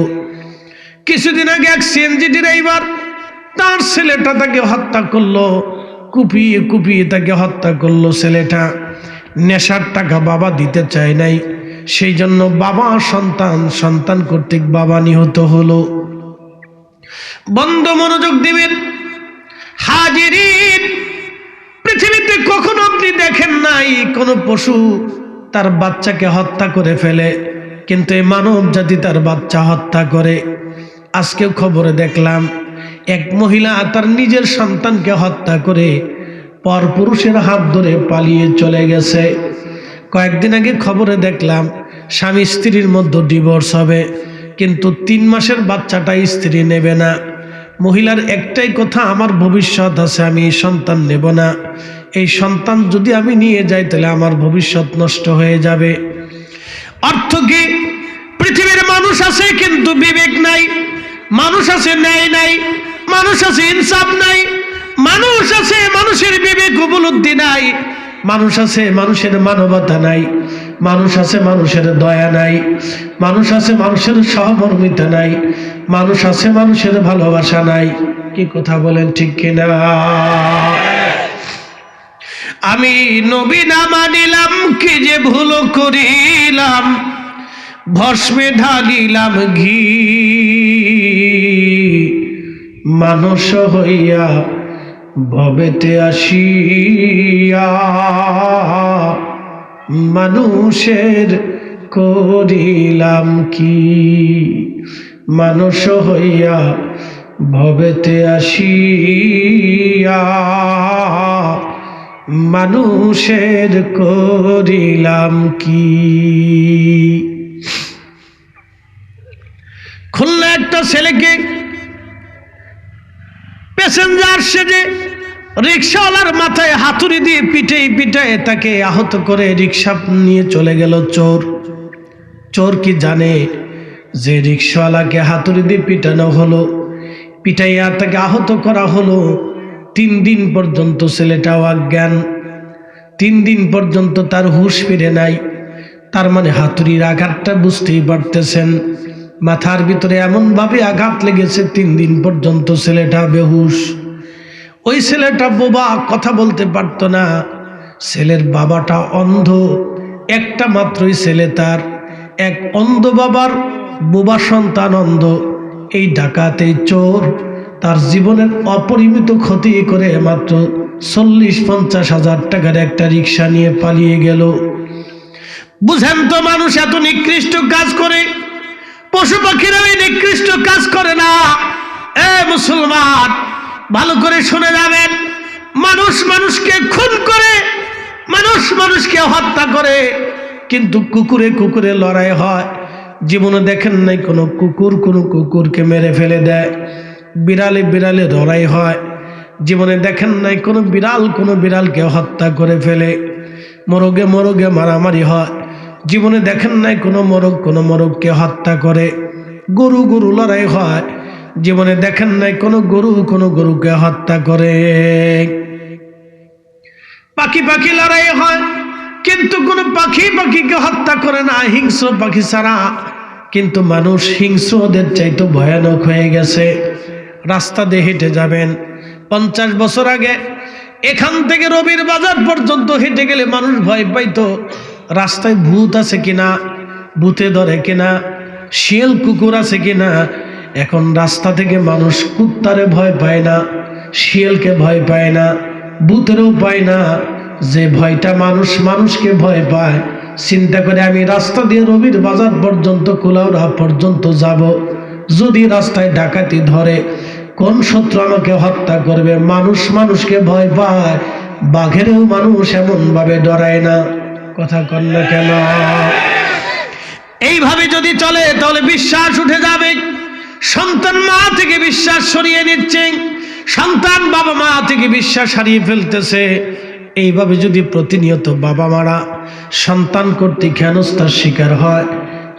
কিছুদিন আগে এক সিএনজি ড্রাইভার তার ছেলেটা তাকে হত্যা করলো, কুপিয়ে কুপিয়ে তাকে হত্যা করলো। ছেলেটা নেশার টাকা বাবা দিতে চায় নাই, সেই জন্য বাবা সন্তান কর্তৃক বাবা নিহত হলো। বন্ধ মনোযোগ দিবেন হাজিরিন, পৃথিবীতে কখনো আপনি দেখেন নাই কোনো পশু তার বাচ্চাকে হত্যা করে ফেলে, কিন্তু এই মানব জাতি তার বাচ্চা হত্যা করে। আজকেও খবরে দেখলাম এক মহিলা তার নিজের সন্তানকে হত্যা করে পরপুরুষের হাত ধরে পালিয়ে চলে গেছে। কয়েকদিন আগে খবরে দেখলাম স্বামী স্ত্রীর মধ্যে ডিভোর্স হবে, কিন্তু 3 মাসের বাচ্চাটা স্ত্রী নেবে না। মহিলার একটাই কথা, আমার ভবিষ্যৎ আছে, আমি এই সন্তান নেব না। এই সন্তান যদি আমি নিয়ে যাই তাহলে আমার ভবিষ্যৎ নষ্ট হয়ে যাবে। অর্থ কি? পৃথিবীর মানুষ আছে কিন্তু বিবেক নাই, মানুষ আছে ন্যায় নাই, মানুষ আছে ইনসাফ নাই, মানুষ আছে মানুষের বিবেক উপলব্ধি নাই, মানুষ আছে মানুষের মানবতা নাই, মানুষ আছে মানুষের দয়া নাই, মানুষ আছে মানুষের সহমর্মিতা নাই, মানুষ আছে মানুষের ভালোবাসা নাই। কি কথা বলেন, ঠিক কিনা? আমি নবী না মানিলাম, কি যে ভুল করিলাম, ভস্মে ঢালিলাম ঘি, মানুষ হইয়া ভবেতে আসিয়া মানুষের করিলাম কি, মানুষ হইয়া ভবেতে আসিয়া মানুষের করিলাম কি। খুলনা একটা ছেলেকে প্যাসেঞ্জার সেজে রিক্সাওয়ালার মাথায় হাতুড়ি দিয়ে পিটাই তাকে আহত করে রিক্সা নিয়ে চলে গেল চোর। চোর কি জানে যে রিক্সাওয়ালাকে হাতুড়ি দিয়ে পিটানো হলো, পিটাইয়া তাকে আহত করা হলো। 3 দিন পর্যন্ত ছেলেটাও অজ্ঞান, 3 দিন পর্যন্ত তার হুঁশ ফিরে নাই। তার মানে হাতুড়ির আঘাতটা বুঝতেই পারতেছেন, মাথার ভিতরে এমনভাবে আঘাত লেগেছে 3 দিন পর্যন্ত ছেলেটা বেহুশ। ওই ছেলেটা বোবা, কথা বলতে পারতো না। ছেলের বাবাটা অন্ধ, একটা মাত্রই ছেলে তার, এক অন্ধ বাবার বোবা সন্তান অন্ধ। এই ডাকাত, এই চোর তার জীবনের অপরিমিত ক্ষতি করে মাত্র 40-50 হাজার টাকার একটা রিক্সা নিয়ে পালিয়ে গেল। বুঝেন তো, মানুষ এত নিকৃষ্ট কাজ করে, পশু পাখিরা এই নিকৃষ্ট কাজ করে না। এ মুসলমান, ভালো করে শুনে যাবেন, মানুষ মানুষকে খুন করে, মানুষ মানুষকে হত্যা করে, কিন্তু কুকুরে কুকুরে লড়াই হয়। জীবনে দেখেন নাই কোনো কুকুরকে মেরে ফেলে দেয়, বিড়ালে বিড়ালে লড়াই হয়। জীবনে দেখেন নাই কোনো বিড়ালকে হত্যা করে ফেলে, মোরগে মারামারি হয়। জীবনে দেখেন নাই কোনো মোরগকে হত্যা করে। গরু লড়াই হয়, জীবনে দেখেন নাই কোনো গরুকে হত্যা করে। পাখি লড়াই হয়, কিন্তু কোনো পাখিকে হত্যা করে না, হিংস্র পাখি ছাড়া। কিন্তু মানুষ হিংস্রদের চাইতে ভয়ানক হয়ে গেছে। রাস্তা দিয়ে হেঁটে যাবেন, 50 বছর আগে এখান থেকে রবির বাজার পর্যন্ত হেঁটে গেলে মানুষ ভয় পাইতো রাস্তায় ভূত আছে কিনা, ভূতে ধরে কিনা, শিয়াল কুকুর আছে কিনা। এখন রাস্তা থেকে মানুষ কুত্তারে ভয় পায় না, শিয়ালকে ভয় পায় না, ভূতেরও পায় না। যে ভয়টা মানুষকে ভয় পায়, চিন্তা করে আমি রাস্তা দিয়ে রবির বাজার পর্যন্ত, কুলাউড়া পর্যন্ত যাব, যদি রাস্তায় ডাকাতি ধরে, কোন শত্রু আমাকে হত্যা করবে? মানুষকে ভয় পায়, বাঘেরও মানুষ এমন ভাবে ডরায় না। কথা কন না কেন? এইভাবে যদি চলে তাহলে বিশ্বাস উঠে যাবে। সন্তান মা থেকে বিশ্বাস সরিয়ে নিচ্ছে, সন্তান বাবা মা থেকে বিশ্বাস হারিয়ে ফেলতেছে। এইভাবে যদি প্রতিনিয়ত বাবা মারা সন্তান কর্তৃক হেনস্থার শিকার হয়,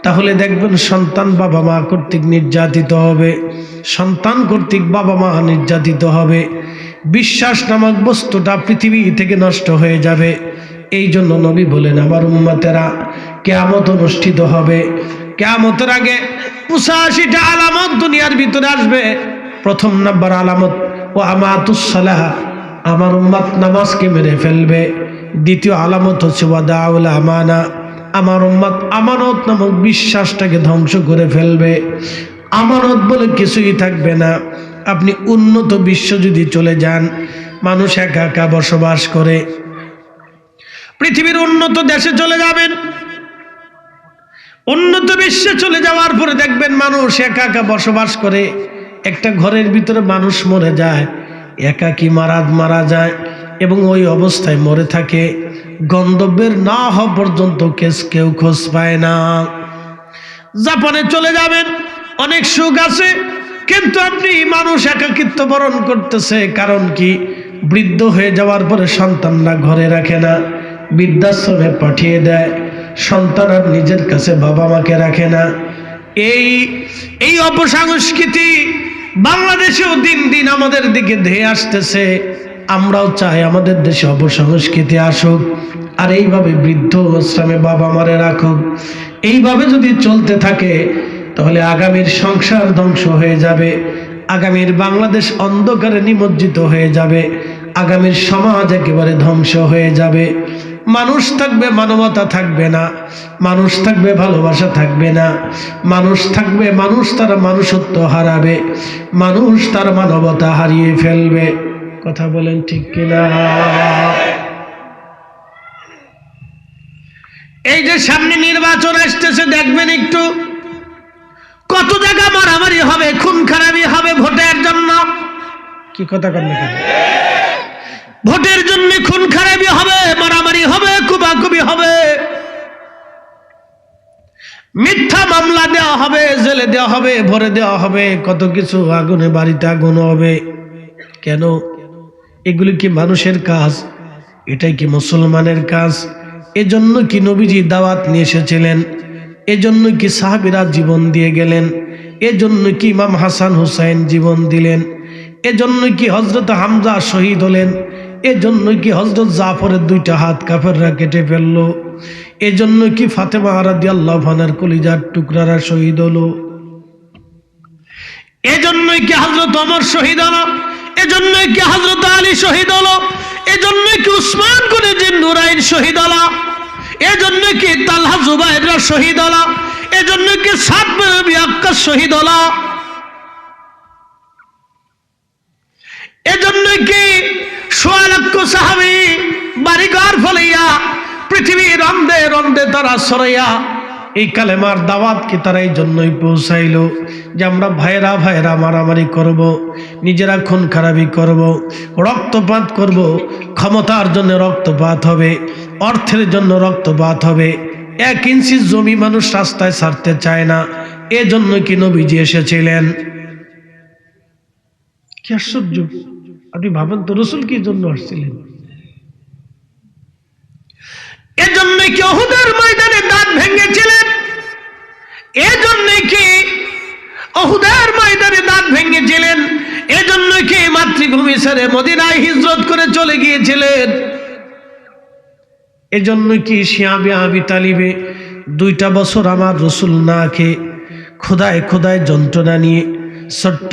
তাহলে দেখবেন সন্তান বাবা মা কর্তৃক নির্যাতিত হবে, সন্তান কর্তৃক বাবা মা নির্যাতিত হবে। বিশ্বাস নামক বস্তুটা পৃথিবী থেকে নষ্ট হয়ে যাবে। এই জন্য নবী বলেন, আমার উম্মতেরা কিয়ামত অনুষ্ঠিত হবে, কিয়ামতের আগে 85টা আলামত দুনিয়ার ভিতরে আসবে। প্রথম নাম্বার আলামত, ও আমাতুস সালাহ, আমার উম্মত নামাজকে মেরে ফেলবে। দ্বিতীয় আলামত হচ্ছে ওয়াদাউল আমানা, আমার উম্মত আমানত নামক বিশ্বাসটাকে ধ্বংস করে ফেলবে। আমানত বলে কিছুই থাকবে না। আপনি উন্নত বিশ্ব যদি চলে যান, মানুষ একা একা বসবাস করে, পৃথিবীর উন্নত দেশে চলে যাবেন, উন্নত বিশ্বে চলে যাওয়ার পরে দেখবেন মানুষ একা একা বসবাস করে। একটা ঘরের ভিতরে মানুষ মরে যায়, একাকী মারা যায় এবং ওই অবস্থায় মরে থাকে। গন্তব্যের না হওয়া পর্যন্ত কেউ খোঁজ পায় না। জাপানে চলে যাবেন, অনেক সুখ আছে, কিন্তু আপনি মানুষ একাকিত্ব বরণ করতেছে। কারণ কি? বৃদ্ধ হয়ে যাওয়ার পরে সন্তানরা ঘরে রাখে না, বৃদ্ধাশ্রমে পাঠিয়ে দেয়। সন্তান আর নিজের কাছে বাবা মাকে রাখে না। এই অপসংস্কৃতি বাংলাদেশেও দিন দিন আমাদের দিকে ধেয়ে আসতেছে। আমরাও চাই আমাদের দেশে অপসংস্কৃতি আসুক, আর এইভাবে বৃদ্ধ আশ্রমে বাবা মারে রাখুক। এইভাবে যদি চলতে থাকে তাহলে আগামীর সংসার ধ্বংস হয়ে যাবে, আগামীর বাংলাদেশ অন্ধকারে নিমজ্জিত হয়ে যাবে, আগামীর সমাজ একেবারে ধ্বংস হয়ে যাবে। মানুষ থাকবে, মানবতা থাকবে না, মানুষ থাকবে, ভালোবাসা থাকবে না, মানুষ থাকবে, মানুষ তার মানুষত্ব হারাবে, মানুষ তার মানবতা হারিয়ে ফেলবে। কথা বলেন ঠিক কিনা? এই যে সামনে নির্বাচন আসতেছে, দেখবেন একটু কত জায়গা মারামারি হবে, খুন খারাপি হবে ভোটের জন্য। কি কথা বলেন? ভোটের জন্য খুন খারাপি হবে, মারামারি হবে, কুবাকুবি হবে, মিথ্যা মামলা দেওয়া হবে, জেলে দেওয়া হবে, ভরে দেওয়া হবে, কত কিছু, আগুনে বাড়িতে আগুন হবে। কেন? এগুলি কি মানুষের কাজ? এটাই কি মুসলমানের কাজ? এজন্য কি নবীজি দাওয়াত নিয়ে এসেছিলেন? এজন্য কি সাহাবীরা জীবন দিয়ে গেলেন? এজন্য কি ইমাম হাসান হুসাইন জীবন দিলেন? এজন্য কি হযরত হামজা শহীদ হলেন? এজন্য কি হযরত জাফরের 2টা হাত কাফেররা কেটে ফেলল? এজন্য কি ফাতেমা রাদিয়াল্লাহু আনহার কলিজার টুকরারা শহীদ হলো? এজন্যই কি হযরত ওমর শহীদ হলো? এজন্যই কি হযরত আলী শহীদ হলো? এজন্যই কি উসমান গনি জিন্নুরাইন শহীদ হলো? এজন্য কি তালহা জুবাইররা শহীদ হলো? এজন্য কি সাদ বিন আবি ওয়াক্কাস শহীদ হলো? এজন্য কি 1.5 লক্ষ সাহাবী বাড়িঘর ফেলাইয়া পৃথিবীর রন্দে রন্দে তারা ছড়াইয়া এই কালেমার দাওয়াত কি তারা এই জন্যই পৌঁছাইলো যে আমরা ভাইরা ভাইরা মারামারি করব, নিজেরা খুন খারাপি করব, রক্তপাত করব, ক্ষমতার জন্য রক্তপাত হবে, অর্থের জন্য রক্তপাত হবে। 1 ইঞ্চি জমি মানুষ রাস্তায় ছাড়তে চায় না। এজন্য কি নবীজি এসেছিলেন? কি আশ্চর্য! আপনি ভাবেন তো, রাসূল কি জন্য আসছিলেন? এজন্যই কি উহুদের ময়দানে দাঁত ভেঙেছিলেন? এজন্যই কি উহুদের ময়দানে দাঁত ভেঙেছিলেন? এজন্যই কি মাতৃভূমি ছেড়ে মদিনায় হিজরত করে চলে গিয়েছিলেন? এজন্যই কি শিয়াবে আবি তালিবে 2টা বছর আমার রাসূল না খেয়ে খোদায় খোদায় যন্ত্রণা নিয়ে ছোট্ট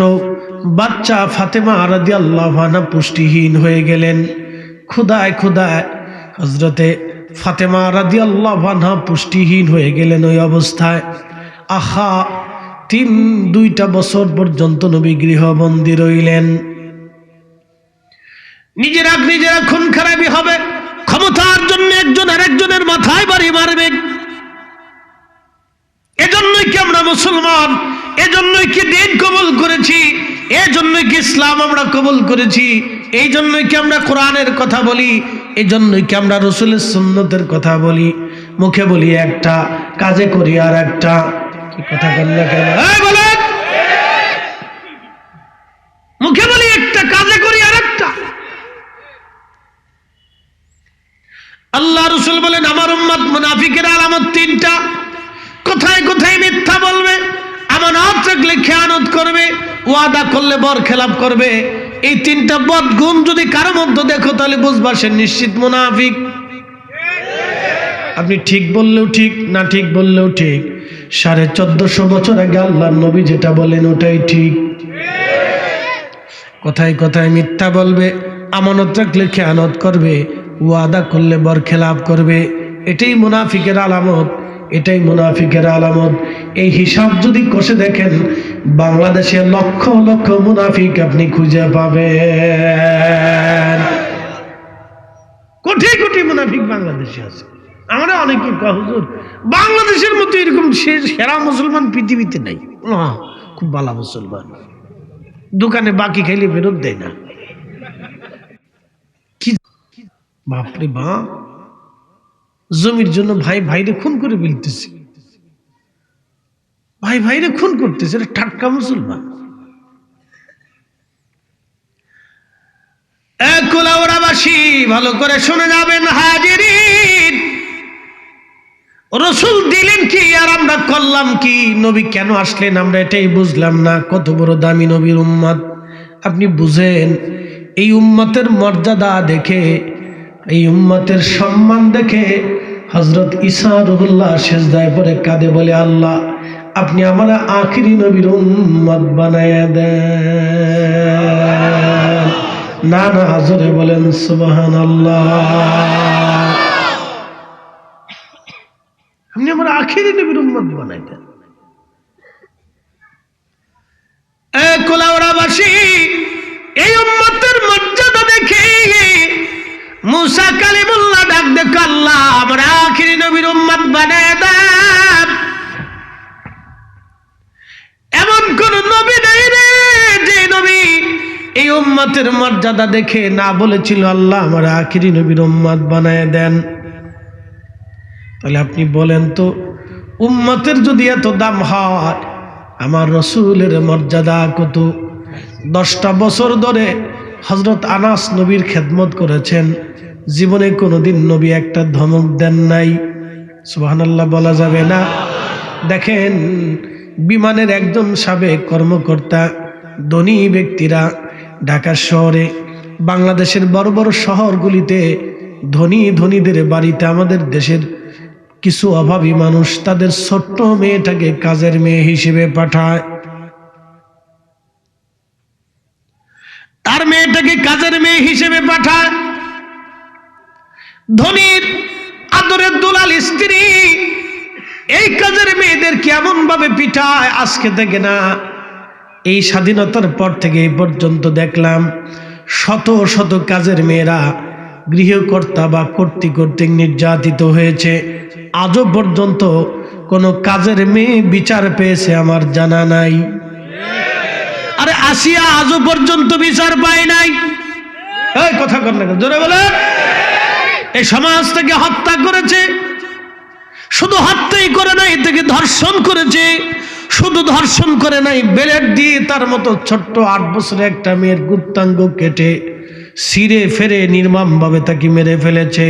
বাচ্চা ফাতেমা রাদিয়াল্লাহু আনহা পুষ্টিহীন হয়ে গেলেন। খোদায় খোদায় হযরতে ফাতেমা রাদিয়াল্লাহু আনহা পুষ্টিহীন হয়ে গেলেন। ওই অবস্থায় আহা 2টা বছর পর্যন্ত নবী গৃহবন্দী রইলেন। নিজেরা খুন খারাপি হবে, ক্ষমতার জন্য একজন আরেকজনের মাথায় বাড়ি মারবে। এজন্যই কি আমরা মুসলমান? এজন্যই কি দিন কবুল করেছি? এজন্যই কি ইসলাম আমরা কবুল করেছি? এই জন্যই কি আমরা কোরআনের কথা বলি? এই জন্যই কি আমরা রাসূলের সুন্নতের কথা বলি? মুখে বলি একটা, কাজে করি আর একটা। কি কথা বললে কেন? বলেন। মুখে বলি একটা, কাজে করি আর একটা। আল্লাহ রাসূল বলেন আমার উম্মত মুনাফিকের আলামত 3টা। কোথায় কোথায় মিথ্যা বলবে, আমানত রাখলে খেয়ানত করবে, ওয়াদা করলে বরখেলাপ করবে। এই 3টা বদ গুণ যদি কারো মধ্যে দেখো তাহলে বুঝবা সে নিশ্চিত মুনাফিক। আপনি ঠিক বললেও ঠিক, না ঠিক বললেও ঠিক, 1450 বছর আগে আল্লাহর নবী যেটা বলেন ওটাই ঠিক। কোথায় কোথায় মিথ্যা বলবে, আমানত রাখলে খেয়ানত করবে, ওয়াদা করলে বরখেলাপ করবে। এটাই মুনাফিকের আলামত, এটাই মুনাফিকের আলামত। এই হিসাব যদি কষে দেখেন বাংলাদেশে লক্ষ লক্ষ মুনাফিক আপনি খুঁজে পাবেন। কোটি কোটি মুনাফিক বাংলাদেশে আছে। আমরা অনেকে কয় হুজুর বাংলাদেশের মতো এরকম সেরা মুসলমান পৃথিবীতে নাই। খুব ভালো মুসলমান, দোকানে বাকি খাইলে ফেরত দেয় না। কি বাপরে বাপ! জমির জন্য ভাই ভাইরে খুন করে ফেলতেছে, ভাই ভাইরে খুন করতেছে, এটা টাটকা মুসলমান। কুলাউড়াবাসী ভালো করে শুনে যাবেন হাজিরিন, রসুল দিলেন কি আর আমরা করলাম কি? নবী কেন আসলেন আমরা এটাই বুঝলাম না। কত বড় দামি নবীর উম্মত আপনি বুঝেন। এই উম্মতের মর্যাদা দেখে, এই উম্মতের সম্মান দেখে হযরত ঈসা রুহুল্লাহ সিজদায় পড়ে কাঁদে, বলে আল্লাহ আপনি আমার আখিরি নবীর উম্মত বানায়া দেন। না না জোরে বলেন সুবহানাল্লাহ। আপনি আমার আখিরি নবীর উম্মত বানাই দেন। কুলাউড়াবাসী এই উম্মতের মর্যাদা দেখে মুসা কালিমুল্লাহ ডাক দেখ, আল্লাহ আমার আখিরি নবীর উম্মত বানায় দেন। এমন কোন নবী নাই রে যে নবী এই উম্মতের মর্যাদা দেখে না বলেছিল আল্লাহ আমার আখিরি নবীর উম্মত বানায় দেন। তাহলে আপনি বলেন তো, উম্মতের যদি এত দাম হয়, আমার রসুলের মর্যাদা কত? 10টা বছর ধরে হযরত আনাস নবীর খেদমত করেছেন, জীবনে কোনোদিন নবী একটা ধমক দেন নাই। সুবহানাল্লাহ বলা যাবে না? দেখেন বিমানের একজন সাবেক কর্মকর্তা, ধনী ব্যক্তিরা ঢাকা শহরে, বাংলাদেশের বড় বড় শহরগুলিতে ধনীদের বাড়িতে আমাদের দেশের কিছু অভাবী মানুষ তাদের ছোট্ট মেয়েটাকে কাজের মেয়ে হিসেবে পাঠায়। তার মেয়েটাকে কাজের মেয়ে হিসেবে পাঠায়। ধনীর আদরের দুলাল স্ত্রী এই কাজের মেয়েদের কেমন ভাবে পিঠায়, আজকে থেকে না, এই স্বাধীনতার পর থেকে এই পর্যন্ত দেখলাম শত শত কাজের মেয়েরা গৃহকর্তা বা কর্তৃক নির্যাতিত হয়েছে। আজও পর্যন্ত কোনো কাজের মেয়ে বিচার পেয়েছে আমার জানা নাই। আরে আসিয়া আজও পর্যন্ত বিচার পায় নাই। এই কথা কর না, জোরে বলে। এই সমাজ থেকে হত্যা করেছে, শুধু হত্যাই করে নাই, থেকে ধর্ষণ করেছে। শুধু ধর্ষণ করে নাই, বেলেট দিয়ে তার মতো ছোট্ট 8 বছরের একটা মেয়ের গুপ্তাঙ্গ কেটে ছিঁড়ে ফেরে নির্মমভাবে তাকে মেরে ফেলেছে।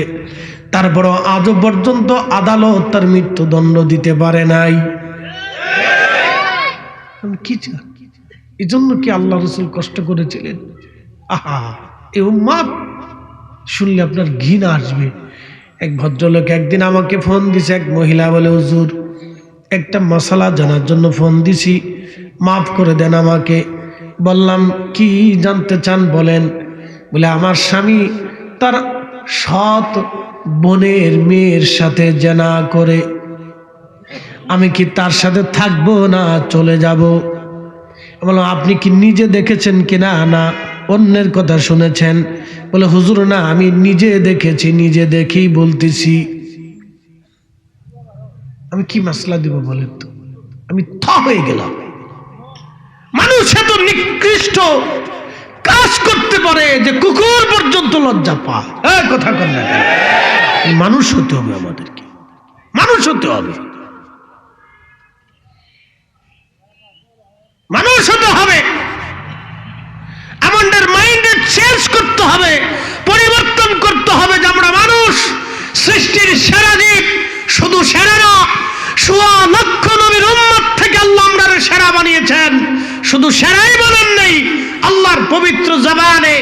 তারপরও আজও পর্যন্ত আদালত তার মৃত্যুদণ্ড দিতে পারে নাই। কি এই জন্য কি আল্লাহ রসুল কষ্ট করেছিলেন? আহা, এই উম্মত শুনলে আপনার ঘৃণা আসবে। এক ভদ্রলোক একদিন আমাকে ফোন দিছে, এক মহিলা বলে, হুজুর একটা মশলা জানার জন্য ফোন দিছি, মাফ করে দেন আমাকে। বললাম কি জানতে চান বলেন। বলে আমার স্বামী তার সৎ বোনের মেয়ের সাথে জেনা করে, আমি কি তার সাথে থাকবো না চলে যাব? বললাম আপনি কি নিজে দেখেছেন কিনা? না অন্যের কথা শুনেছেন? বলে হুজুর না, আমি নিজে দেখেছি, নিজে দেখেই বলতেছি। আমি কি মাসলা দিব বলেন তো? আমি হয়ে গেলাম। মানুষ এত নিকৃষ্ট কাজ করতে পারে যে কুকুর পর্যন্ত লজ্জা পায়। কথা কর না, মানুষ হতে হবে, আমাদেরকে মানুষ হতে হবে, মানুষ হতে হবে। আমাদের মাইন্ডে চেঞ্জ করতে হবে, পরিবর্তন করতে হবে যে আমরা মানুষ, সৃষ্টির সেরা জীব। শুধু সেরা না, 1.25 লক্ষ নবীর উম্মত থেকে আল্লাহ আমরারে সেরা বানিয়েছেন। শুধু সেরাই বলেন নাই, আল্লাহর পবিত্র জবানে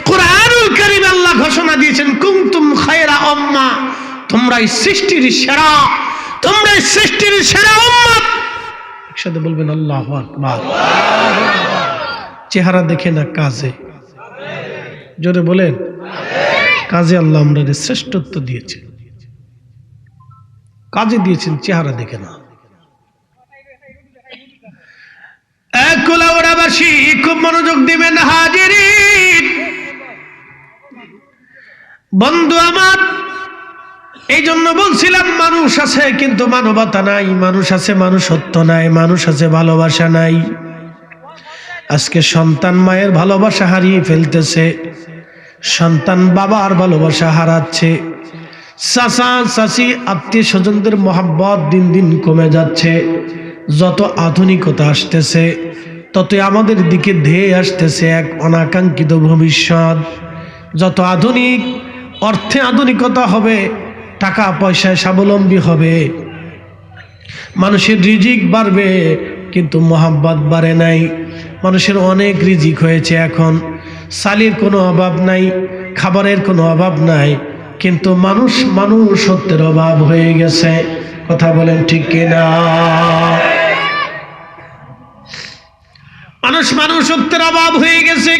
কুরআনুল কারীমে আল্লাহ ঘোষণা দিয়েছেন, কুনতুম খায়রা উম্মাহ, তোমরাই সৃষ্টির সেরা, তোমরাই সৃষ্টির সেরা উম্মত। একসাথে বলবেন আল্লাহু আকবার। চেহারা দেখে না, কাজে। জোরে বলেন, কাজে আল্লাহ আমাদের শ্রেষ্ঠত্ব দিয়েছেন, কাজে দিয়েছেন, চেহারা দেখে না। কুলাউড়াবাসী খুব মনোযোগ দিবেন হাজিরিন, বন্ধু আমার। এই জন্য বলছিলাম মানুষ আছে কিন্তু মানবতা নাই, মানুষ আছে মানুষত্ব নাই, মানুষ আছে ভালোবাসা নাই। আজকে সন্তান মায়ের ভালোবাসা হারিয়ে ফেলতেছে, সন্তান বাবার ভালোবাসা হারাচ্ছে, চাচা চাচি আত্মীয় স্বজনদের মহাব্বত দিন দিন কমে যাচ্ছে। যত আধুনিকতা আসতেছে ততই আমাদের দিকে ধেয়ে আসতেছে এক অনাকাঙ্ক্ষিত ভবিষ্যৎ। যত আধুনিক অর্থে আধুনিকতা হবে, টাকা পয়সায় স্বাবলম্বী হবে, মানুষের রিজিক বাড়বে, কিন্তু মহাব্বত বাড়ে নাই। মানুষের অনেক রিজিক হয়েছে, এখন চালের কোনো অভাব নাই, খাবারের কোনো অভাব নাই, কিন্তু মানুষত্বের অভাব হয়ে গেছে। কথা বলেন ঠিক কিনা? মানুষত্বের অভাব হয়ে গেছে।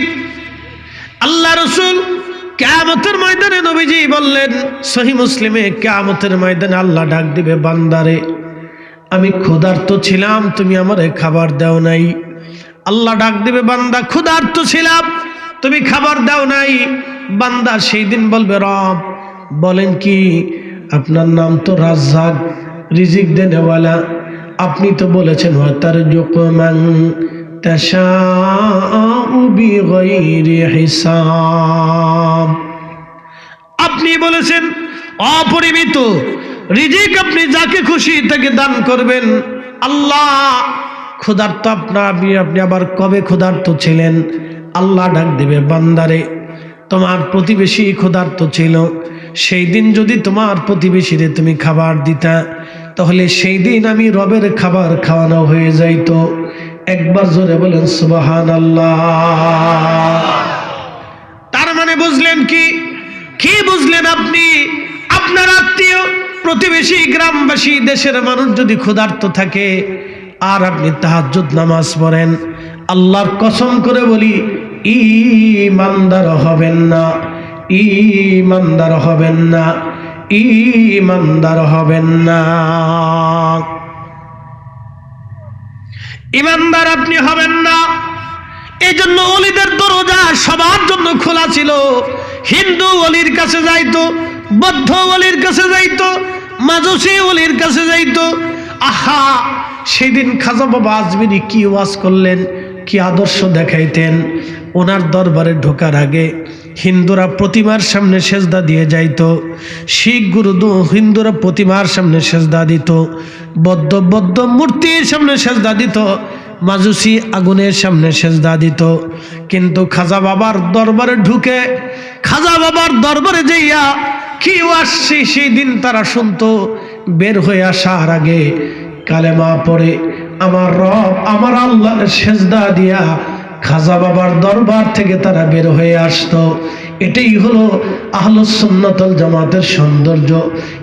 আল্লাহ রাসূল কিয়ামতের ময়দানে নবীজি বললেন, সহিহ মুসলিমে, কিয়ামতের ময়দানে আল্লাহ ডাক দিবে, বান্দারে আমি ক্ষুধার্ত ছিলাম, তুমি আমারে খাবার দাও নাই। আল্লাহ ডাক দিবে, বান্দা ক্ষুধার্ত ছিলাম, তুমি খাবার দাও নাই। বান্দা সেই দিন বলবে, রব বলেন কি? আপনার নাম তো রাজ্জাক, রিজিক দেনেওয়ালা। আপনি তো বলেছেন ওয়াতারযুকু মান তাশাউ বিগাইরি হিসাব। আপনি বলেছেন অপরিমিত রিজিক আপনি যাকে খুশি তাকে দান করবেন। আল্লাহ ক্ষুধার্ত আপনি আবার কবে ক্ষুধার্ত ছিলেন? আল্লাহ ডাক দেবে, বান্দারে তোমার প্রতিবেশী ক্ষুধার্ত ছিল, সেই দিন যদি তোমার প্রতিবেশীরে তুমি খাবার দিতা, তাহলে সেই দিন আমি রবের খাবার খাওয়ানো হয়ে যাইত। একবার জোরে বলেন সুবহানাল্লাহ। তার মানে বুঝলেন কি বুঝলেন আপনি? আপনার আত্মীয়, প্রতিবেশী, গ্রামবাসী, দেশের মানুষ যদি ক্ষুধার্ত থাকে আর আপনি তাহাজ্জুদ নামাজ পড়েন, আল্লাহর কসম করে বলি ঈমানদার হবেন না, ঈমানদার হবেন না, ঈমানদার হবেন না। ঈমানদার আপনি হবেন না। এই জন্য ওলিদের দরজা সবার জন্য খোলা ছিল। হিন্দু ওলির কাছে যাইতো, বৌদ্ধ ওলির কাছে যাইতো, মাজুসি ওলির কাছে যাইতো। আহা, সেদিন খাজা বাবা আজমিরি কি ওয়াজ করলেন, কি আদর্শ দেখাইতেন। ওনার দরবারে ঢোকার আগে হিন্দুরা প্রতিমার সামনে সেজদা দিয়ে যাইতো, শিখ গুরু হিন্দুরা প্রতিমার সামনে সেজদা দিত, বৌদ্ধ মূর্তির সামনে সেজদা দিত, মাজুসি আগুনের সামনে সেজদা দিত। কিন্তু খাজা বাবার দরবারে ঢুকে, খাজা বাবার দরবারে যাইয়া কি আসছে সেই দিন তারা শুনতো। বের হয়ে আসার আগে কালেমা পড়ে আমার রব আমার আল্লাহর সেজদা দিয়া খাজা বাবার দরবার থেকে তারা বের হয়ে আসতো। এটাই হলো আহলুস সুন্নাত ওয়াল জামাতের সৌন্দর্য,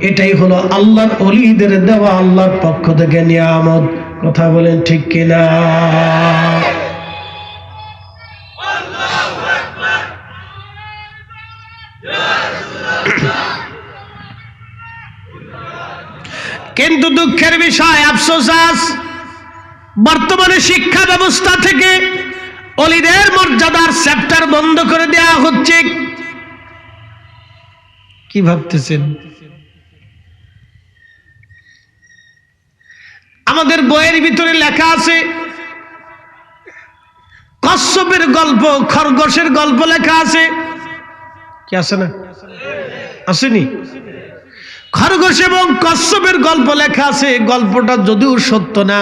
এটাই হলো আল্লাহর ওলিদের দেওয়া আল্লাহর পক্ষ থেকে নিয়ামত। কথা বলেন ঠিক কিনা? কিন্তু দুঃখের বিষয়, আফসোস, আজ বর্তমানে শিক্ষা ব্যবস্থা থেকে ওলিদের মর্যাদার চ্যাপ্টার বন্ধ করে দেওয়া হচ্ছে। কি ভাবতেছেন? আমাদের বইয়ের ভিতরে লেখা আছে, কচ্ছপের গল্প, খরগোশের গল্প লেখা আছে। কি আছে না? আসেনি? খরগোশ এবং কচ্ছপের গল্প লেখা আছে। গল্পটা যদিও সত্য না,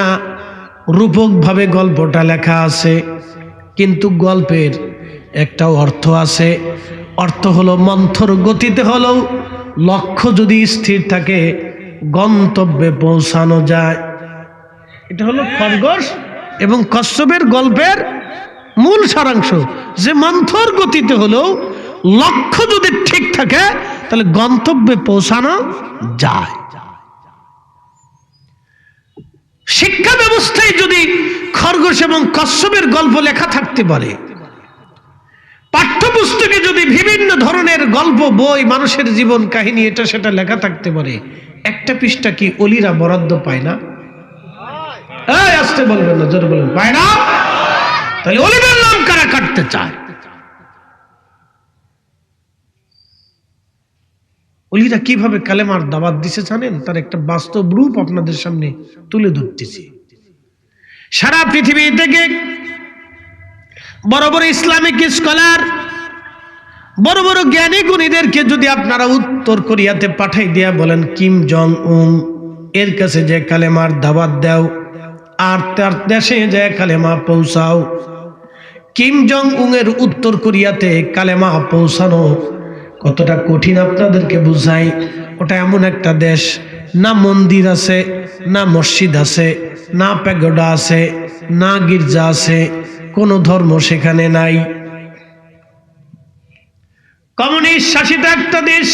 রূপক ভাবে গল্পটা লেখা আছে, কিন্তু গল্পের একটা অর্থ আছে। অর্থ হলো মন্থর গতিতে হলেও লক্ষ্য যদি স্থির থাকে গন্তব্যে পৌঁছানো যায়। এটা হলো খরগোশ এবং কচ্ছপের গল্পের মূল সারাংশ, যে মন্থর গতিতে হলেও লক্ষ্য যদি ঠিক থাকে তাহলে গন্তব্যে পৌঁছানো যায়। শিক্ষা ব্যবস্থায় যদি খরগোশ এবং কচ্ছপের গল্প লেখা থাকতে পারে, পাঠ্যপুস্তকে যদি বিভিন্ন ধরনের গল্প, বই, মানুষের জীবন কাহিনী এটা সেটা লেখা থাকতে পারে, একটা পৃষ্ঠা কি ওলিরা বরাদ্দ পায় না? আসতে বলবেন না, জোরে বলবেন, পায় না? তাহলে ওলিদের নাম কারা কাটতে চায়? ওলিরা কিভাবে কালেমার দাওয়াত দিছে জানেন? তার একটা বাস্তব রূপ আপনাদের সামনে তুলে ধরতেছি। সারা পৃথিবী থেকে বড় বড় ইসলামিক স্কলার, বড় বড় জ্ঞানী গুণীদেরকে যদি আপনারা উত্তর কোরিয়াতে পাঠাই দিয়া বলেন কিম জং উন এর কাছে যে কালেমার দাওয়াত দাও আর তার দেশে যে কালেমা পৌঁছাও, কিম জং উনের উত্তর কোরিয়াতে কালেমা পৌঁছানো কতটা কঠিন আপনাদেরকে বুঝাই। ওটা এমন একটা দেশ, না মন্দির আছে, না মসজিদ আছে, না প্যাগোডা আছে, না গির্জা আছে, কোনো ধর্ম সেখানে নাই। কমিউনিস্ট শাসিত একটা দেশ,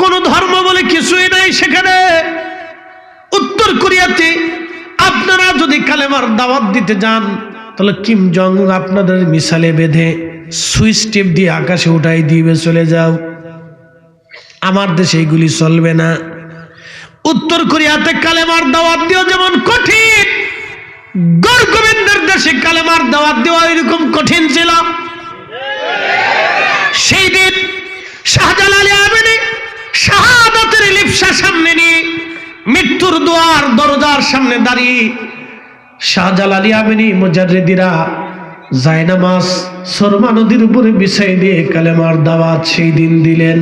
কোনো ধর্ম বলে কিছুই নাই সেখানে। উত্তর কোরিয়াতে আপনারা যদি কালেমার দাওয়াত দিতে যান তাহলে কিম জং উন আপনাদের মিসালে বেঁধে সুইচ টেপ দিয়ে আকাশে উঠাই দিবে, চলে যাও। আমার দেশে এগুলি চলবে না। উত্তর কোরিয়াতে কালেমার দাওয়াত দেওয়া যেমন কঠিন, গড় গোবিন্দের দেশে কালেমার দাওয়াত দেওয়া এরকম কঠিন ছিল। সেই দিন শাহজালাল আমিনী শাহাদাতের লিপসা সামনে নিয়ে মৃত্যুর দুয়ার দরজার সামনে দাঁড়িয়ে শাহজালাল আমিনী মুজাদ্দিদিরা জায়নামাজ সরমা নদীর উপরে বিছাই দিয়ে কালেমার দাওয়াত সেই দিন দিলেন।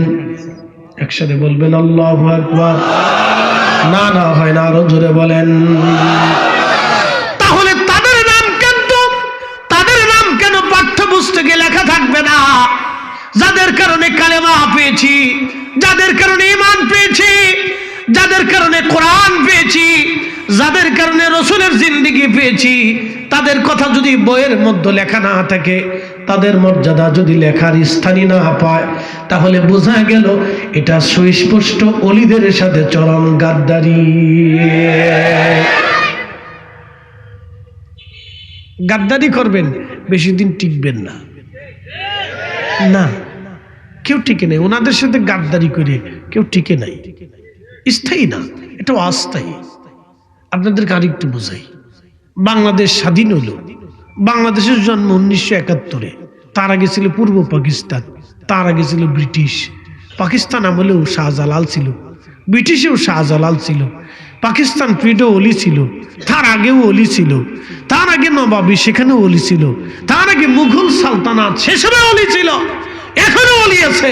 একসাথে বলবেন আল্লাহু আকবার। না না হয় না, আরো জোরে বলেন। তাহলে তাদের নাম কেন পাঠ্যপুস্তকে লেখা থাকবে না? যাদের কারণে কালেমা পেয়েছি, যাদের কারণে ঈমান পেয়েছি, যাদের কারণে কোরআন পেয়েছি, যাদের কারণে রসুলের জিন্দেগি পেয়েছি, তাদের কথা যদি বইয়ের মধ্যে লেখা না থাকে, তাদের মর্যাদা যদি লেখার স্থানই না পায়, তাহলে বোঝা গেল এটা সুস্পষ্ট ওলিদের সাথে চরম গাদ্দারি। গাদ্দারি করবেন, বেশি দিন টিকবেন না। না, কেউ টিকে নাই ওনাদের সাথে গাদ্দারি করে, কেউ টিকে নাই, স্থায়ী না, এটা অস্থায়ী। আপনাদেরকে আরেকটু বোঝাই। বাংলাদেশ স্বাধীন হইল, বাংলাদেশের জন্ম 1971-এ। তার আগে ছিল পূর্ব পাকিস্তান, তার আগে ছিল ব্রিটিশ। পাকিস্তান আমলেও শাহজালাল ছিল, ব্রিটিশেও শাহজালাল ছিল, পাকিস্তান পিরিয়ডে ওলি ছিল, তার আগেও ওলি ছিল, তার আগে নবাবী সেখানেও ওলি ছিল, তার আগে মুঘল সালতানাত সেসবে ওলি ছিল, এখনো ওলি আছে,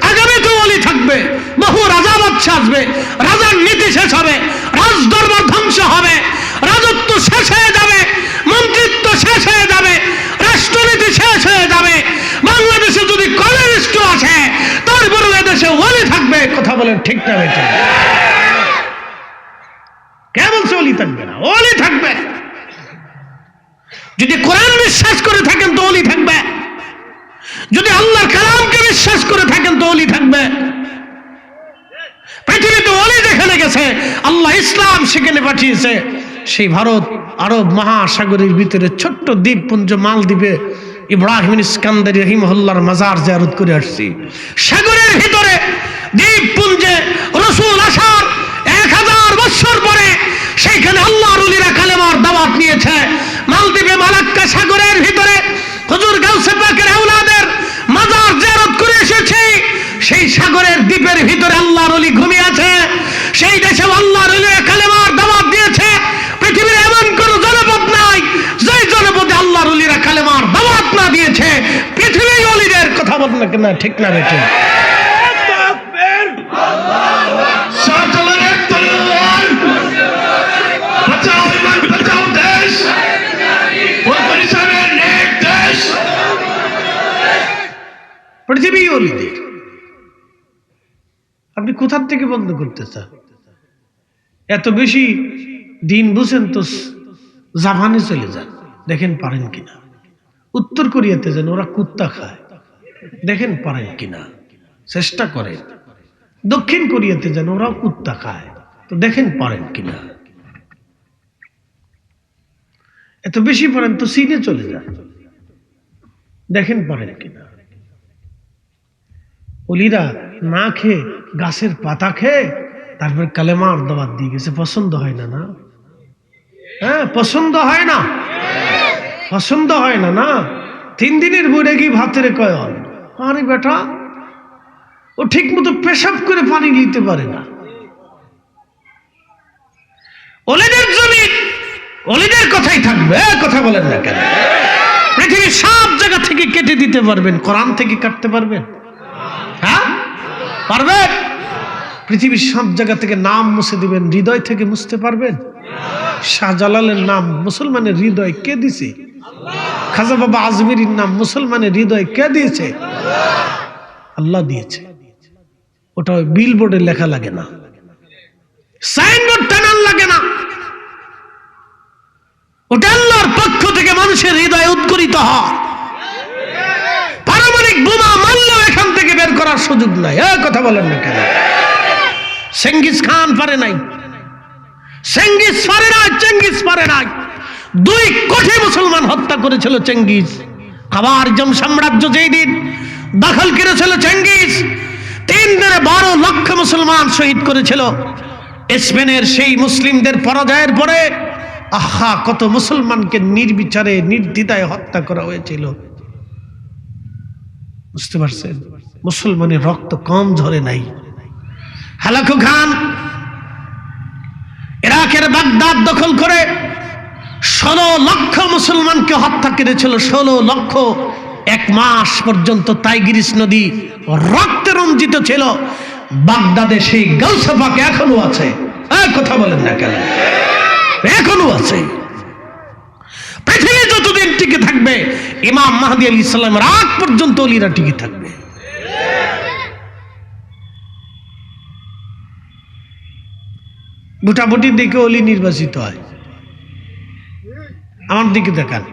আগামীতেও ওলি থাকবে। বহু রাজা বাদশা আসবে, রাজার নীতি শেষ হবে, রাজদরবার ধ্বংস হবে, রাজত্ব শেষ হয়ে যাবে, মন্ত্রিত্ব শেষ হয়ে যাবে, রাষ্ট্রনীতি শেষ হয়ে যাবে। বাংলাদেশে যদি কমিউনিস্ট আসে তারপরে এদেশে ওলি থাকবে। কথা বলেন ঠিক না বেটা? কে বলছে ওলি থাকবে না? ওলি থাকবে। যদি কোরআন বিশ্বাস করে থাকেন তো ওলি থাকবে, যদি আল্লাহর কালামকে বিশ্বাস করে থাকেন তো ওলি থাকবে। পৃথিবীতে ওলি যেখানে গেছে আল্লাহ ইসলাম সেখানে পাঠিয়েছে। সেই ভারত আরব মহাসাগরের ভিতরে ছোট্ট দ্বীপপুঞ্জ মালদ্বীপে ইব্রাহিম ইস্কান্দারি রাহিমাহুল্লাহর মাজার জিয়ারত করে আসছি। সাগরের ভিতরে দ্বীপপুঞ্জে রাসূল আসার 1000 বছর পরে সেইখানে আল্লাহর ওলিরা কালেমার দাওয়াত নিয়েছে। মালদ্বীপে মালাক্কা সাগরের ভিতরে হুজুর গাউসে পাকের আওলাদের মাজার জিয়ারত করে এসেছি। সেই সাগরের দ্বীপের ভিতরে আল্লাহর ওলি ঘুমিয়ে আছে। সেই দেশে আল্লাহর ওলিরা কালেমার দাওয়াত দিয়েছে। পৃথিবীর এমন কোন জনপদ নাই যেই জনপদে আল্লাহর ওলিরা কালেমার দাওয়াত না দিয়েছে। পৃথিবীর ওলিদের কথা বলেন না, ঠিক না বেটে? পৃথিবী ওলিদের আপনি কোথার থেকে বন্ধ করতে চান? এত বেশি দিন বুঝেন তো জাপানে চলে যান, দেখেন পারেন কিনা। উত্তর কোরিয়াতে যান, ওরা কুত্তা খায়, দেখেন পারেন কিনা, চেষ্টা করেন। দক্ষিণ কোরিয়াতে যান, ওরাও কুত্তা খায়, তো দেখেন পারেন কিনা। এত বেশি পারেন তো চীনে চলে যান, দেখেন পারেন কিনা। ওলিরা না খেয়ে গাছের পাতা খেয়ে তারপর কালেমার দাওয়াত দিয়ে গেছে। পছন্দ হয় না? না, হ্যাঁ পছন্দ হয় না, পছন্দ হয় না। না 3 দিনের বইটা কি ভাতের কয়ন? আরে বেটা, ও ঠিক মতো পেশাব করে পানি নিতে পারে না। ওলিদের জমি ওলিদের কথাই থাকবে, কথা বলেন না কেন? পৃথিবীর সব জায়গা থেকে কেটে দিতে পারবেন, কোরআন থেকে কাটতে পারবেন? হ্যাঁ পারবেন? পৃথিবীর সব জায়গা থেকে নাম মুছে দিবেন, হৃদয় থেকে মুছতে পারবেন? শাহজালালের নাম মুসলমানের হৃদয় কে দিছে? খাজা বাবা আজমিরির নাম মুসলমানের হৃদয় কে দিয়েছে? আল্লাহ দিয়েছে। ওটা ওই বিলবোর্ডে লেখা লাগে না, সাইনবোর্ড টানান লাগে না, ওটা আল্লাহর পক্ষ থেকে মানুষের হৃদয়ে উদ্গরিত হয়। পারমাণবিক বোমা মারলেও এখান থেকে বের করার সুযোগ নাই। কথা বলেন না কেন? চেঙ্গিস খান পারে নাই, চেঙ্গিস পারে নাই, চেঙ্গিস পারে নাই। 2 কোটি মুসলমান হত্যা করেছিল চেঙ্গিস। আবার সাম্রাজ্য যেই দিন দখল করেছিল চেঙ্গিস, 3 দিনে 12 লক্ষ মুসলমান শহীদ করেছিল। স্পেনের সেই মুসলিমদের পরাজয়ের পরে আহা কত মুসলমানকে নির্বিচারে নির্দ্বিধায় হত্যা করা হয়েছিল। বুঝতে পারছেন? মুসলমানের রক্ত কম ঝরে নাই। হালাকু খান ইরাকের বাগদাদ দখল করে 16 লক্ষ মুসলমানকে হত্যা করেছিল। 16 লক্ষ। 1 মাস পর্যন্ত টাইগ্রিস নদী রক্তে রঞ্জিত ছিল। বাগদাদে সেই গাউসে পাক এখনো আছে। কথা বলেন না কেন? এখনো আছে। পৃথিবী যতদিন টিকে থাকবে, ইমাম মাহদী আলাইহিস সালামের আগ পর্যন্ত ওলিরা টিকে থাকবে। ভোটাভুটি দিকে ওলি নির্বাচিত হয়। আমার দিকে দেখান,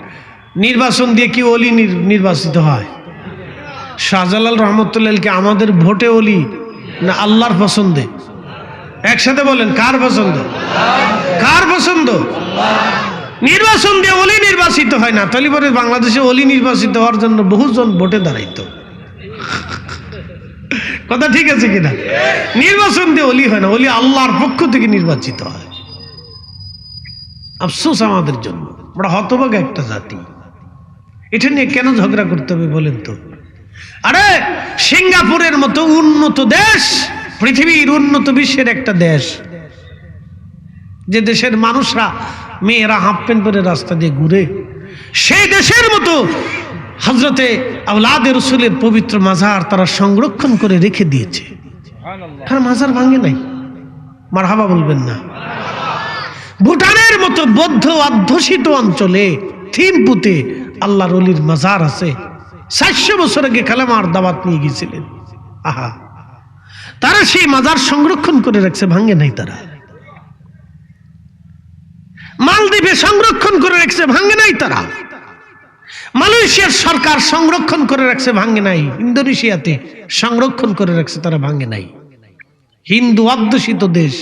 নির্বাচন দিয়ে কি ওলি নির্বাচিত হয়? শাহজালাল রহমতুল্লাহ কি আমাদের ভোটে ওলি না আল্লাহর পছন্দে? একসাথে বলেন, কার পছন্দ? কার পছন্দ? নির্বাচন দিয়ে ওলি নির্বাচিত হয় না। তাহলে পরে বাংলাদেশে ওলি নির্বাচিত হওয়ার জন্য বহুজন ভোটে দাঁড়াইতো। কথা ঠিক আছে কিনা? নির্বাচন দিয়ে ওলি হয় না, ওলি আল্লাহর পক্ষ থেকে নির্বাচিত হয়। আফসোস আমাদের জন্য, আমরা হতভাগা একটা জাতি। এটা নিয়ে কেন ঝগড়া করতে হবে বলেন তো? আরে সিঙ্গাপুরের মতো উন্নত দেশ, পৃথিবীর উন্নত বিশ্বের একটা দেশ, যে দেশের মানুষরা মেয়েরা হাফ প্যান্ট পরে রাস্তা দিয়ে ঘুরে, সেই দেশের মতো হযরতে আওলাদে রাসূলের পবিত্র মাজার তারা সংরক্ষণ করে রেখে দিয়েছে। আর মাজার ভাঙে নাই। মারহাবা বলবেন না? ভুটানের মতো বৌদ্ধ অধ্যুষিত অঞ্চলে থিম্পুতে আল্লাহর ওলির মাজার আছে। 400 বছর আগে কালেমার দাওয়াত নিয়ে গিয়েছিলেন। আহা, তারা সেই মাজার সংরক্ষণ করে রাখছে, ভাঙে নাই। তারা মালদ্বীপে সংরক্ষণ করে রাখছে, ভাঙে নাই। তারা মালয়েশিয়ার সরকার সংরক্ষণ করে রাখছে, ভাঙে নাই। ইন্দোনেশিয়াতে সংরক্ষণ করে রাখছে, তারা ভাঙে নাই। হিন্দু অধ্যুষিত দেশ,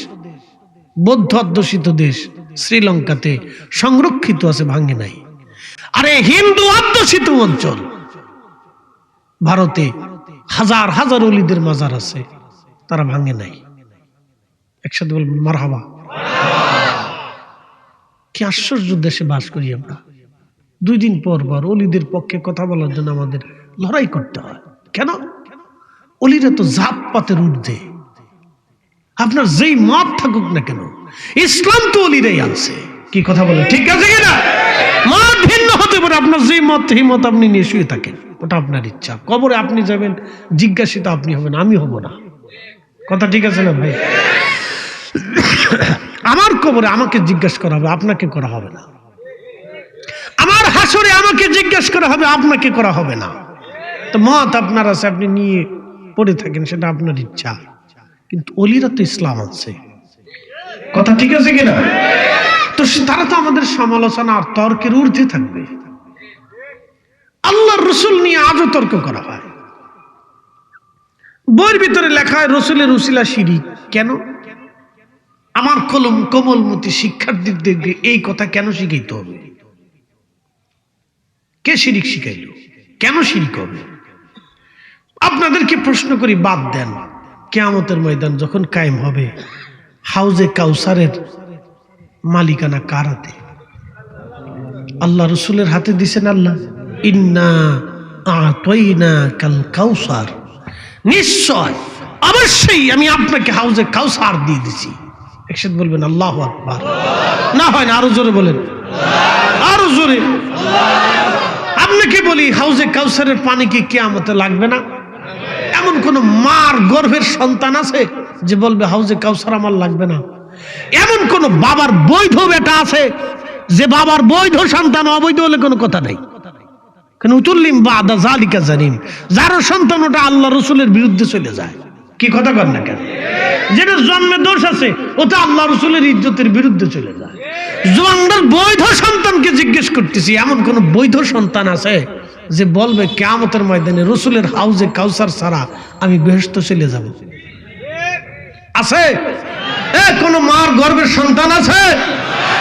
বৌদ্ধ অধ্যুষিত দেশ শ্রীলঙ্কাতে সংরক্ষিত আছে, ভাঙে নাই। আরে হিন্দু অধ্যুষিত অঞ্চল ভারতে হাজার হাজার ওলিদের মাজার আছে, তারা ভাঙে নাই। একসাথে বলবেন মারহাবা। কি আশ্চর্য দেশে বাস করি আমরা। 2 দিন পর পর ওলিদের পক্ষে কথা বলার জন্য আমাদের লড়াই করতে হয়। কেন? ওলিরা তো জাত পাতের ঊর্ধ্বে। আপনার যেই মত থাকুক না কেন, ইসলাম তো ওলিরাই আনছে। কি কথা বলেন? ঠিক আছে কিনা? মত ভিন্ন হতে পারে, আপনার যেই মত এই মত আপনি নিয়ে শুয়ে থাকেন, ওটা আপনার ইচ্ছা। কবরে আপনি যাবেন, জিজ্ঞাসিত আপনি হবেন, আমি হব না। কথা ঠিক আছে না ভাই? আমার কবরে আমাকে জিজ্ঞাসা করা হবে, আপনাকে করা হবে না। আমার হাসরে আমাকে জিজ্ঞাসা করা হবে, আপনাকে করা হবে না। তো মত আপনার আছে, আপনি নিয়ে পড়ে থাকেন, সেটা আপনার ইচ্ছা। কিন্তু ওলিরা তো ইসলাম আছে। কথা ঠিক আছে কিনা? তো তারা তো আমাদের সমালোচনা আর তর্কের ঊর্ধ্বে থাকবে। আল্লাহর রসুল নিয়ে আজও তর্ক করা হয়। বইয়ের ভিতরে লেখা হয় রসুলের উসিলা শিরিক। কেন? আমার কোমলমতি শিক্ষার্থীদেরকে এই কথা কেন শিখাইতে হবে? কে শিরিক শিখাইল? কেন শিরিক হবে? আপনাদেরকে প্রশ্ন করি, বাদ দেন, কিয়ামতের ময়দান যখন কায়েম হবে, হাউজে কাউসারের মালিকানা কার হাতে? আল্লাহ রসুলের হাতে দিছেন আল্লাহ। ইন্না আতাইনা কাল কাউসার, নিশ্চয় অবশ্যই আমি আপনাকে হাউজে কাউসার দিয়ে দিছি। একসাথে বলবেন আল্লাহু আকবার। না হয় না, আরো জোরে বলেন, আরো জোরে। আপনি আপনাকে বলি, হাউজে কাউসারের পানি কি কিয়ামতে লাগবে না? এমন কোন মার গর্ভের সন্তান আছে যে বলবে হাউজে কাউসার আমার লাগবে না? এমন কোন বাবার বৈধ বেটা আছে যে বাবার বৈধ সন্তান অবৈধ হলে কোনো কথা নাই? কেন উতুল্লিম বাদা জালিকা জানিম, যার সন্তান ওটা আল্লাহ রসুলের বিরুদ্ধে চলে যায়। কি কথা কর না কেন? যেটা জন্মে দোষ আছে ওটা আল্লাহ রসুলের ইজ্জতের বিরুদ্ধে চলে যায়। জোয়ানদার বৈধ সন্তানকে জিজ্ঞেস করতেছি, এমন কোন বৈধ সন্তান আছে যে বলবে কিয়ামতের ময়দানে রসুলের হাউজে কাউসার ছাড়া আমি বেহেশত চলে যাব? আছে? কোন মার গর্ভের সন্তান আছে?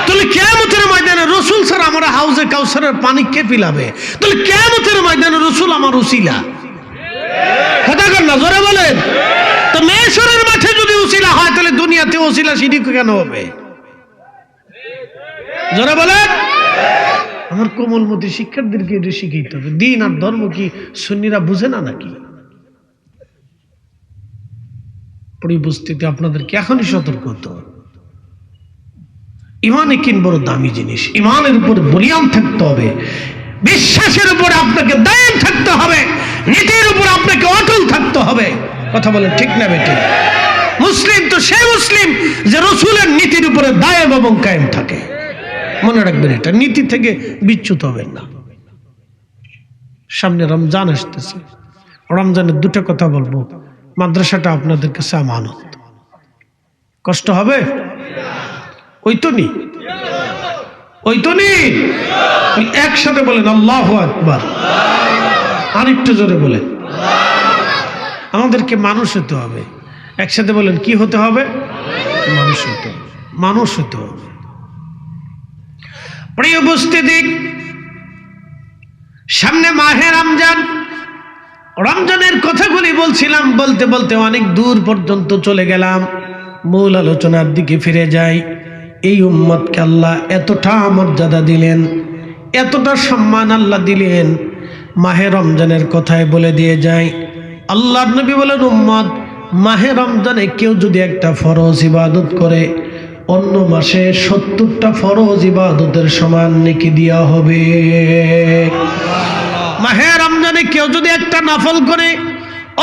তাহলে কিয়ামতের ময়দানে রসুল ছাড়া আমরা হাউজে কাউসারের পানি কে পিলাবে? তাহলে কিয়ামতের ময়দানে রসুল আমার উসিলা। কথা কর না, জোরে বলেন। তো মেশরের মাঠে যদি উসিলা হয় তাহলে দুনিয়াতে উসিলা সিঁড়ি কেন হবে? জোরে বলেন। আমার কোমলমতি শিক্ষার্থীদেরকে এটা শিখাইতে হবে। দিন আর ধর্ম কি সুন্নিরা বুঝে না নাকি? পরিবস্থিতি আপনাদেরকে এখনই সতর্ক হতে হবে। ইমানে কিন বড় দামি জিনিস। ইমানের উপর বলিয়ান থাকতে হবে, বিশ্বাসের উপর আপনাকে দায়ন থাকতে হবে, নীতির উপর আপনাকে অটল থাকতে হবে। কথা বলেন ঠিক না বেটি? মুসলিম তো সে মুসলিম যে রসুলের নীতির উপরে দায়েম এবং কায়েম থাকে। মনে রাখবেন, এটা নীতি থেকে বিচ্যুত হবেন না। সামনে রমজান আসতেছে, রমজানের দুটো কথা বলবো। মাদ্রাসাটা আপনাদের কাছে আমানত। কষ্ট হবে? ওই তো নি, ওই তো নি। একসাথে বলেন আল্লাহু আকবার। আরেকটু জোরে বলেন। আমাদেরকে মানুষ হতে হবে। একসাথে বলেন, কি হতে হবে? মানুষ হতে হবে, মানুষ হতে হবে। প্রিয় উপস্থিতি, সামনে মাহে রমজান। রমজানের কথাগুলি বলছিলাম, বলতে বলতে অনেক দূর পর্যন্ত চলে গেলাম। মূল আলোচনার দিকে ফিরে যাই। এই উম্মতকে আল্লাহ এতটা মর্যাদা দিলেন, এতটা সম্মান আল্লাহ দিলেন, মাহে রমজানের কথায় বলে দিয়ে যায়। আল্লাহর নবী বলেন, উম্মত, মাহে রমজানে কেউ যদি একটা ফরজ ইবাদত করে, অন্য মাসে 70টা ফরজ ইবাদতের সমান নেকি দেওয়া হবে। মাহে রমজানে কেউ যদি একটা নফল করে,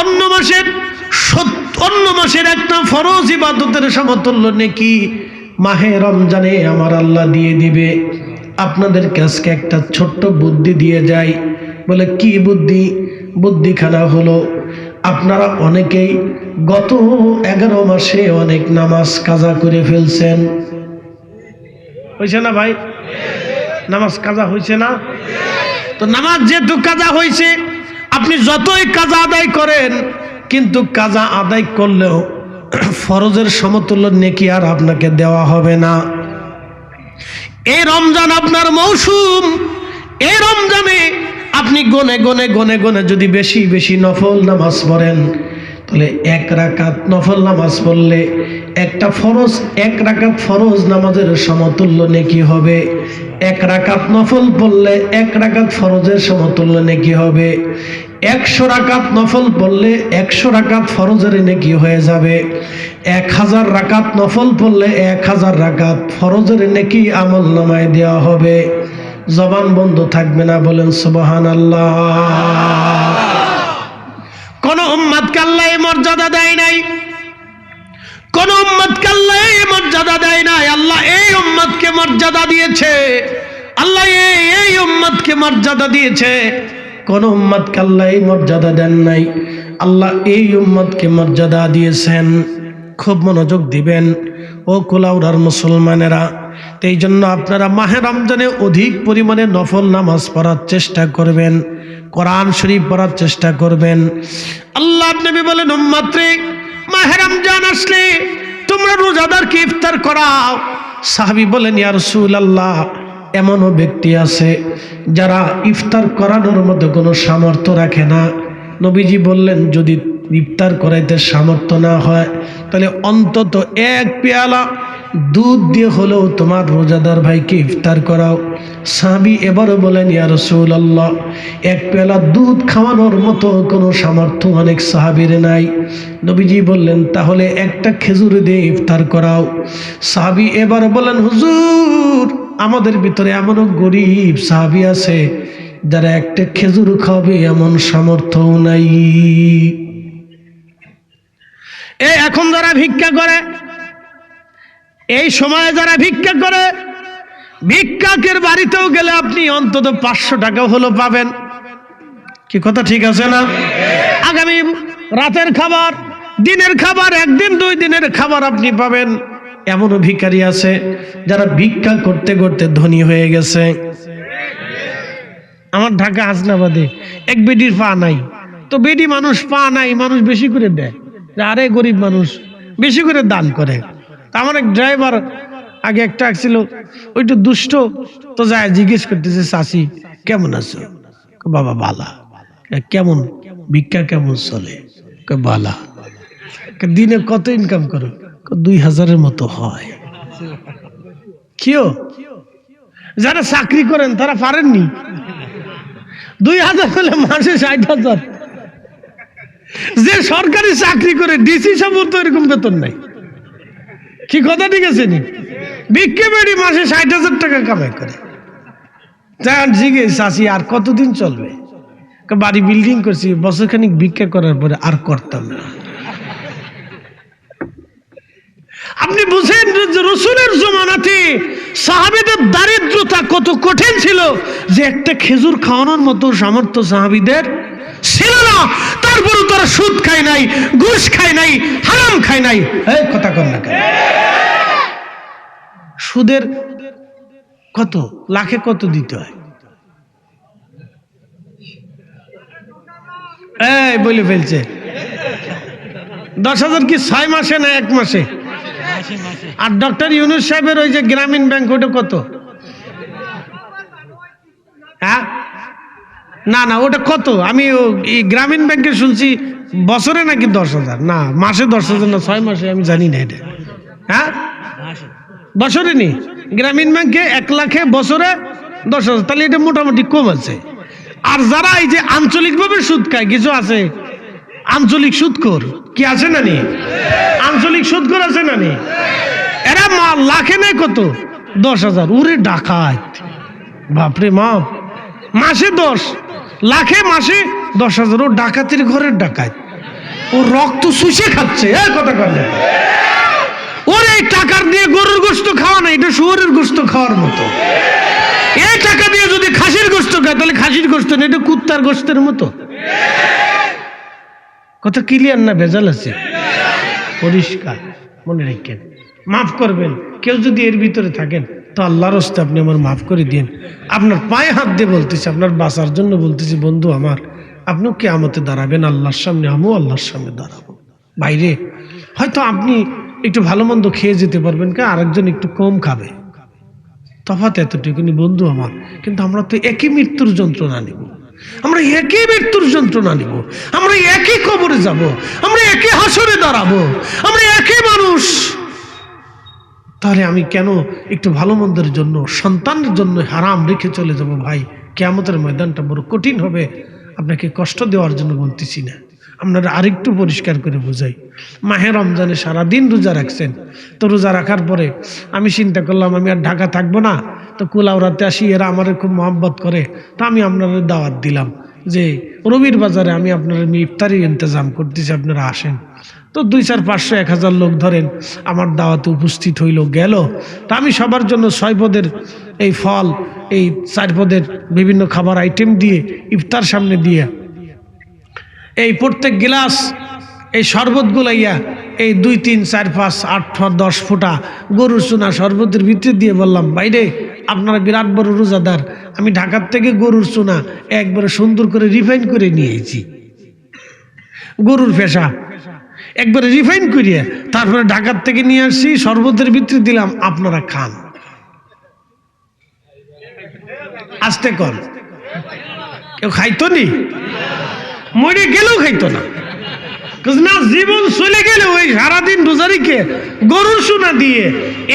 অন্য মাসের একটা ফরজ ইবাদতের সমতুল্য নেকি মাহে রমজানে আমার আল্লাহ দিয়ে দিবে। আপনাদের কাছে একটা ছোট্ট বুদ্ধি দিয়ে যাই। বলে, কি বুদ্ধি? বুদ্ধিখানা হলো, আপনারা অনেকেই গত 11 মাসে অনেক নামাজ কাজা করে ফেলছেন। হয়েছে না ভাই? নামাজ কাজা হয়েছে না? তো নামাজ যেহেতু কাজা হয়েছে, আপনি যতই কাজা আদায় করেন, কিন্তু কাজা আদায় করলেও ফরজের সমতুল্য নেকি আর আপনাকে দেওয়া হবে না। এই রমজান আপনার মৌসুম। এই রমজানে আপনি গনে গনে গনে গনে যদি বেশি বেশি নফল নামাজ পড়েন, তাহলে 1 রাকাত নফল নামাজ পড়লে একটা ফরজ, 1 রাকাত ফরজ নামাজের সমতুল্য নেকি হবে। 1 রাকাত নফল পড়লে 1 রাকাত ফরজের সমতুল্য নেকি হবে। 100 রাকাত নফল পড়লে 100 রাকাত ফরজের নেকি হয়ে যাবে। 1000 রাকাত নফল পড়লে 1000 রাকাত ফরজের নেকি আমল নামায় দেওয়া হবে। জবান বন্ধ থাকবে না, বলেন সুবহানাল্লাহ। কোন উম্মতকে আল্লাহ এই মর্যাদা দেয় নাই, কোন উম্মতকে আল্লাহ এই মর্যাদা দেয় নাই। আল্লাহ এই উম্মতকে মর্যাদা দিয়েছে। আল্লাহ এই উম্মতকে মর্যাদা দিয়েছে। কোন উম্মতকে আল্লাহ এই মর্যাদা দেন নাই। আল্লাহ এই উম্মতকে মর্যাদা দিয়েছেন। খুব মনোযোগ দিবেন ও কুলাউড়ার মুসলমানেরা। এই জন্য আপনারা মাহে রমজানে অধিক পরিমাণে নফল নামাজ পড়ার চেষ্টা করবেন, কোরআন শরীফ পড়ার চেষ্টা করবেন। আল্লাহ নবী বলেন, উম্মতরে, মাহে রমজান আসলে তোমরা রোজাদারকে ইফতার করাও। সাহাবী বলেন, ইয়া রাসূলুল্লাহ, এমনও ব্যক্তি আছে যারা ইফতার করানোর মতো কোনো সামর্থ্য রাখে না। নবীজি বললেন, যদি ইফতার করাইতে সামর্থ্য না হয়, তাহলে অন্তত 1 পেয়ালা দুধ দিয়ে হলেও তোমার রোজাদার ভাইকে ইফতার করাও। সাহাবী এবারও বলেন, ইয়া রাসূলুল্লাহ, 1 পেয়ালা দুধ খাওয়ানোর মতো কোনো সামর্থ্য অনেক সাহাবীর নাই। নবীজি বললেন, তাহলে একটা খেজুর দিয়ে ইফতার করাও। সাহাবী এবার বলেন, হুজুর, আমাদের ভিতরে এমনও গরিব সাহাবী আছে যারা একটা খেজুর খাবে এমন সামর্থ্যও নাই। এখন যারা ভিক্ষা করে, এই সময়ে যারা ভিক্ষা করে, ভিক্ষাকের বাড়িতেও গেলে আপনি অন্তত 500 টাকা হলো পাবেন। কি কথা ঠিক আছে না? আগামী রাতের খাবার, দিনের খাবার, একদিন 2 দিনের খাবার আপনি পাবেন। এমনও ভিখারি আছে যারা ভিক্ষা করতে করতে ধনী হয়ে গেছে। আমার ঢাকা হাসনাবাদে এক বেডির পা নাই, তো বেডি মানুষ পা নাই, মানুষ বেশি করে দেয়, আরে গরিব মানুষ বেশি করে দান করে। আমার এক ড্রাইভার আগে একটা ছিল, ওইটা দুষ্ট, তো যায় জিজ্ঞেস করতেছে, চাচি কেমন আছো? বাবা বালা। কেমন ভিক্ষা কেমন চলে? বালা। দিনে কত ইনকাম করো? 2000-এর মতো হয়। কিও যারা চাকরি করেন তারা পারেননি? 2000 হলে মাসে 60,000। যে সরকারি চাকরি করে ডিসি সাহেব তো এরকম বেতন নাই। কি কথা ঠিক আছে নি? ভিক্ষে বেড়ি মাসে 60,000 টাকা কামাই করে। জিজ্ঞেস চাষি আর কতদিন চলবে? বাড়ি বিল্ডিং করছি, বছরখানিক ভিক্ষা করার পরে আর করতাম না। আপনি বুঝেন রসুলের জমানাতে সাহাবীদের দারিদ্রতা কত কঠিন ছিল, যে একটা খেজুর খাওয়ানোর মতো সামর্থ্য সাহাবীদের ছিল না। তারপরে তারা সুদ খায় নাই, ঘুষ খায় নাই, হারাম খায় নাই। এই কথা কর না কেন? সুদের কত লাখে কত দিতে হয়? এই বলে ফেলছে 10,000 কি 6 মাসে না 1 মাসে? আর ডক্টর ইউনূস সাহেবের ওই যে গ্রামীণ ব্যাংক, ওটা কত? হ্যাঁ না না, ওটা কত? আমি গ্রামীণ ব্যাংকে শুনছি বছরে নাকি 10,000, না মাসে 10,000 না 6 মাসে, আমি জানি না এটা। হ্যাঁ বছরে নি গ্রামীণ ব্যাংকে 1 লাখে বছরে 10,000, তাহলে এটা মোটামুটি কম আছে। আর যারা এই যে আঞ্চলিকভাবে সুদ খায়, কিছু আছে আঞ্চলিক সুদখোর, কি আছে না নি? আঞ্চলিক সুদখোর আছে না নি? এরা লাখে নেই কত? 10,000। ওরে ডাকাত, বাপরে মাপ, মাসে 10 লাখে মাসে 10,000। ও ডাকাতের ঘরের ডাকাত, ও রক্ত শুষে খাচ্ছে। এই কথা বলে ওর এই টাকার দিয়ে গরুর গোশত খাওয়া না, এটা শুয়োরের গোশত খাওয়ার মতো। এই টাকা দিয়ে যদি খাসির গোশত খায়, তাহলে খাসির গোশত না, এটা কুত্তার গোশতের মতো। কথা ক্লিয়ার না? ভেজাল আছে? পরিষ্কার মনে রাখেন, মাফ করবেন। কেউ যদি এর ভিতরে থাকেন তো আল্লাহর রাস্তে আপনি আমার মাফ করে দিন। আপনার পায়ে হাত দিয়ে বলতেছি, আপনার বাঁচার জন্য বলতেছি, বন্ধু আমার, আপনিও কিয়ামতে দাঁড়াবেন আল্লাহর সামনে, আমিও আল্লাহর সামনে দাঁড়াবো। বাইরে হয়তো আপনি একটু ভালো মন্দ খেয়ে যেতে পারবেন, আরেকজন একটু কম খাবে, তফাৎ এতটুকুনি বন্ধু আমার। কিন্তু আমরা তো একই মৃত্যুর যন্ত্রণা নিব, আমরা একই মৃত্যুর যন্ত্রণা নিব, আমরা একই কবরে যাব, আমরা একই হাসরে দাঁড়াবো, আমরা একই মানুষ। তাহলে আমি কেন একটু ভালো মন্দের জন্য, সন্তানের জন্য হারাম রেখে চলে যাব? ভাই, কিয়ামতের ময়দানটা বড় কঠিন হবে। আপনাকে কষ্ট দেওয়ার জন্য বলতেছি না, আপনারা আরেকটু পরিষ্কার করে বুঝাই। মাহে রমজানে সারাদিন রোজা রাখছেন, তো রোজা রাখার পরে আমি চিন্তা করলাম আমি আর ঢাকা থাকবো না, তো কুলাউড়াতে আসি, এরা আমার খুব মহব্বত করে, তো আমি আপনাদের দাওয়াত দিলাম যে রবির বাজারে আমি আপনারা ইফতারির ইন্তজাম করতেছি, আপনারা আসেন। তো 200, 500, 1000 লোক ধরেন আমার দাওয়াতে উপস্থিত হইল, গেল। তা আমি সবার জন্য 6 পদের এই ফল, এই 4 পদের বিভিন্ন খাবার আইটেম দিয়ে ইফতার সামনে দিয়ে, এই প্রত্যেক গিলাস এই শরবত গুলাইয়া এই 2, 3, 4, 5, 8, 10 ফোঁটা গরুর চুনা শরবতের ভিতরে দিয়ে বললাম, বাইরে আপনারা বিরাট বড় রোজাদার, আমি ঢাকার থেকে গরুর চুনা একবারে সুন্দর করে রিফাইন করে নিয়েছি, গরুর পেশা একবারে রিফাইন করিয়ে তারপরে ঢাকার থেকে নিয়ে আসছি, শরবতের ভিতরে দিলাম, আপনারা খান। আস্তে কর, কেউ খাইতো নি, মরে গেলেও খাইতো না, না জীবন চলে গেলে ওই সারাদিন রোজারিকে গরুর সোনা দিয়ে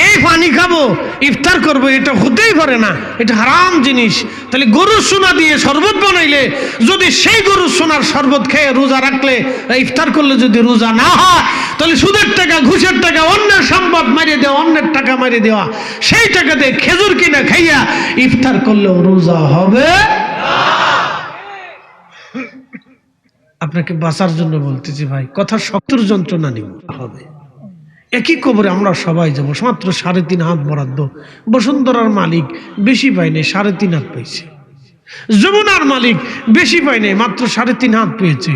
এই পানি খাবো, ইফতার করবো, এটা হতেই পারে না, এটা হারাম জিনিস। তাহলে গরুর সোনা দিয়ে শরবত বানাইলে, যদি সেই গরুর সোনার শরবত খেয়ে রোজা রাখলে, ইফতার করলে যদি রোজা না হয়, তাহলে সুদের টাকা, ঘুষের টাকা, অন্যের সম্পদ মারিয়ে দেওয়া, অন্যের টাকা মারিয়ে দেওয়া, সেই টাকা দিয়ে খেজুর কিনা খাইয়া ইফতার করলেও রোজা হবে। আপনাকে বাঁচার জন্য বলতেছি ভাই, কথা শক্তর যন্ত্রণা নিব হবে। একই কবরে আমরা সবাই যাবো, মাত্র 3.5 হাত বরাদ্দ। বসুন্ধরার মালিক বেশি পায় নাই, 3.5 হাত পেয়েছে। যমুনার মালিক বেশি পায় নাই, মাত্র 3.5 হাত পেয়েছে।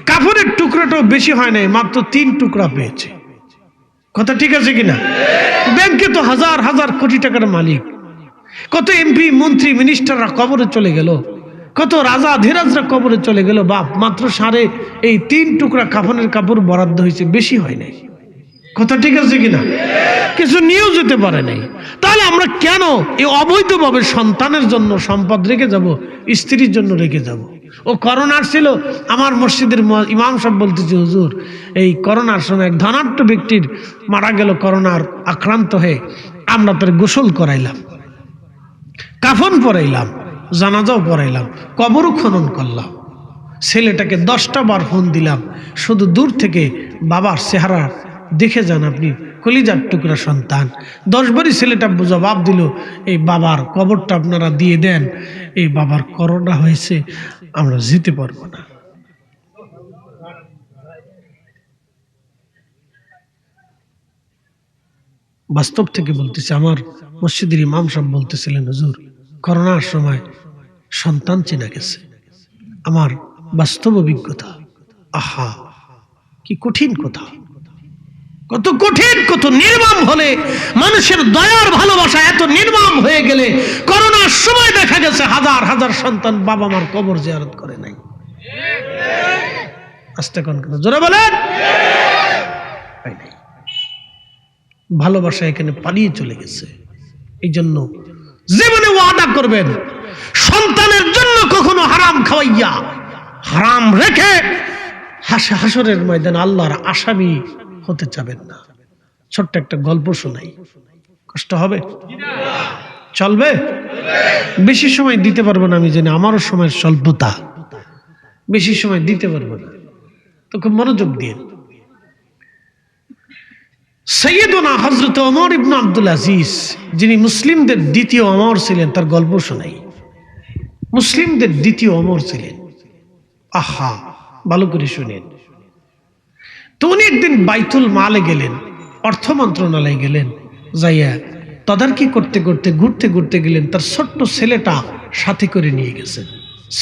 কাপড়ের টুকরাটাও বেশি হয় নাই, মাত্র 3 টুকরা পেয়েছে। কথা ঠিক আছে কিনা? ব্যাংকে তো হাজার হাজার কোটি টাকার মালিক। কত এমপি মন্ত্রী মিনিস্টাররা কবরে চলে গেল, কত রাজা ধীরাজরা কবরে চলে গেল। বাপ, মাত্র 3 টুকরা কাফনের কাপড় বরাদ্দ হয়েছে, বেশি হয় নাই। কথা ঠিক আছে কিনা? কিছু নিয়েও যেতে পারে নাই। তাহলে আমরা কেন এই অবৈধভাবে সন্তানের জন্য সম্পদ রেখে যাব, স্ত্রীর জন্য রেখে যাব? ও করোনার ছিল, আমার মসজিদের ইমাম সাহেব বলতেছে, হুজুর এই করোনার সময় এক ধনাঢ্য ব্যক্তির মারা গেল করোনার আক্রান্ত হয়ে, আমরা তার গোসল করাইলাম, কাফন পরাইলাম, জানাজাও পড়াইলাম, কবরও খনন করলাম। ছেলেটাকে 10টা বার ফোন দিলাম, শুধু দূর থেকে বাবার চেহারা দেখে যান, আপনি কলিজার টুকরা সন্তান। 10 বারই ছেলেটা জবাব দিল, এই বাবার কবরটা আপনারা দিয়ে দেন, এই বাবার করোনা হয়েছে, আমরা যেতে পারবো না। বাস্তব থেকে বলতেছে, আমার মসজিদের ইমাম সাহেব বলতেছিলেন, হুজুর করোনার সময় সন্তান চেনা গেছে। আমার বাস্তব অভিজ্ঞতা। আহা, কি কঠিন কথা, কত কঠিন, কত নির্মম হলে মানুষের দয়ার ভালোবাসা এত নির্মম হয়ে গেলে করোনার সময় দেখা গেছে হাজার হাজার সন্তান বাবা মার কবর জিয়ারত করে নাই। আস্তে কোন কথা জোরে বলেন। ভালোবাসা এখানে পালিয়ে চলে গেছে। এই জন্য জীবনে ওয়াদা করবেন, সন্তানের জন্য কখনো হারাম খাওয়াইয়া, হারাম রেখে হাসরের ময়দানে আল্লাহর আসামি হতে যাবেন না। ছোট্ট একটা গল্প শোনাই, কষ্ট হবে? চলবে? বেশি সময় দিতে পারবো না আমি জানি, আমারও সময়ের স্বল্পতা, বেশি সময় দিতে পারবো না, তো খুব মনোযোগ দিয়ে। সৈয়দনা হযরত ওমর ইবনে আব্দুল আজিজ, যিনি মুসলিমদের দ্বিতীয় ওমর ছিলেন, তার গল্প শোনাই। মুসলিমদের দ্বিতীয় ওমর ছিলেন। আহা, ভালো করে শুনেন। তো উনি একদিন বাইতুল মালে গেলেন, অর্থ মন্ত্রণালয়ে গেলেন, যাইয়া তদারকি করতে করতে ঘুরতে ঘুরতে গেলেন, তার ছোট্ট ছেলেটা সাথে করে নিয়ে গেছেন।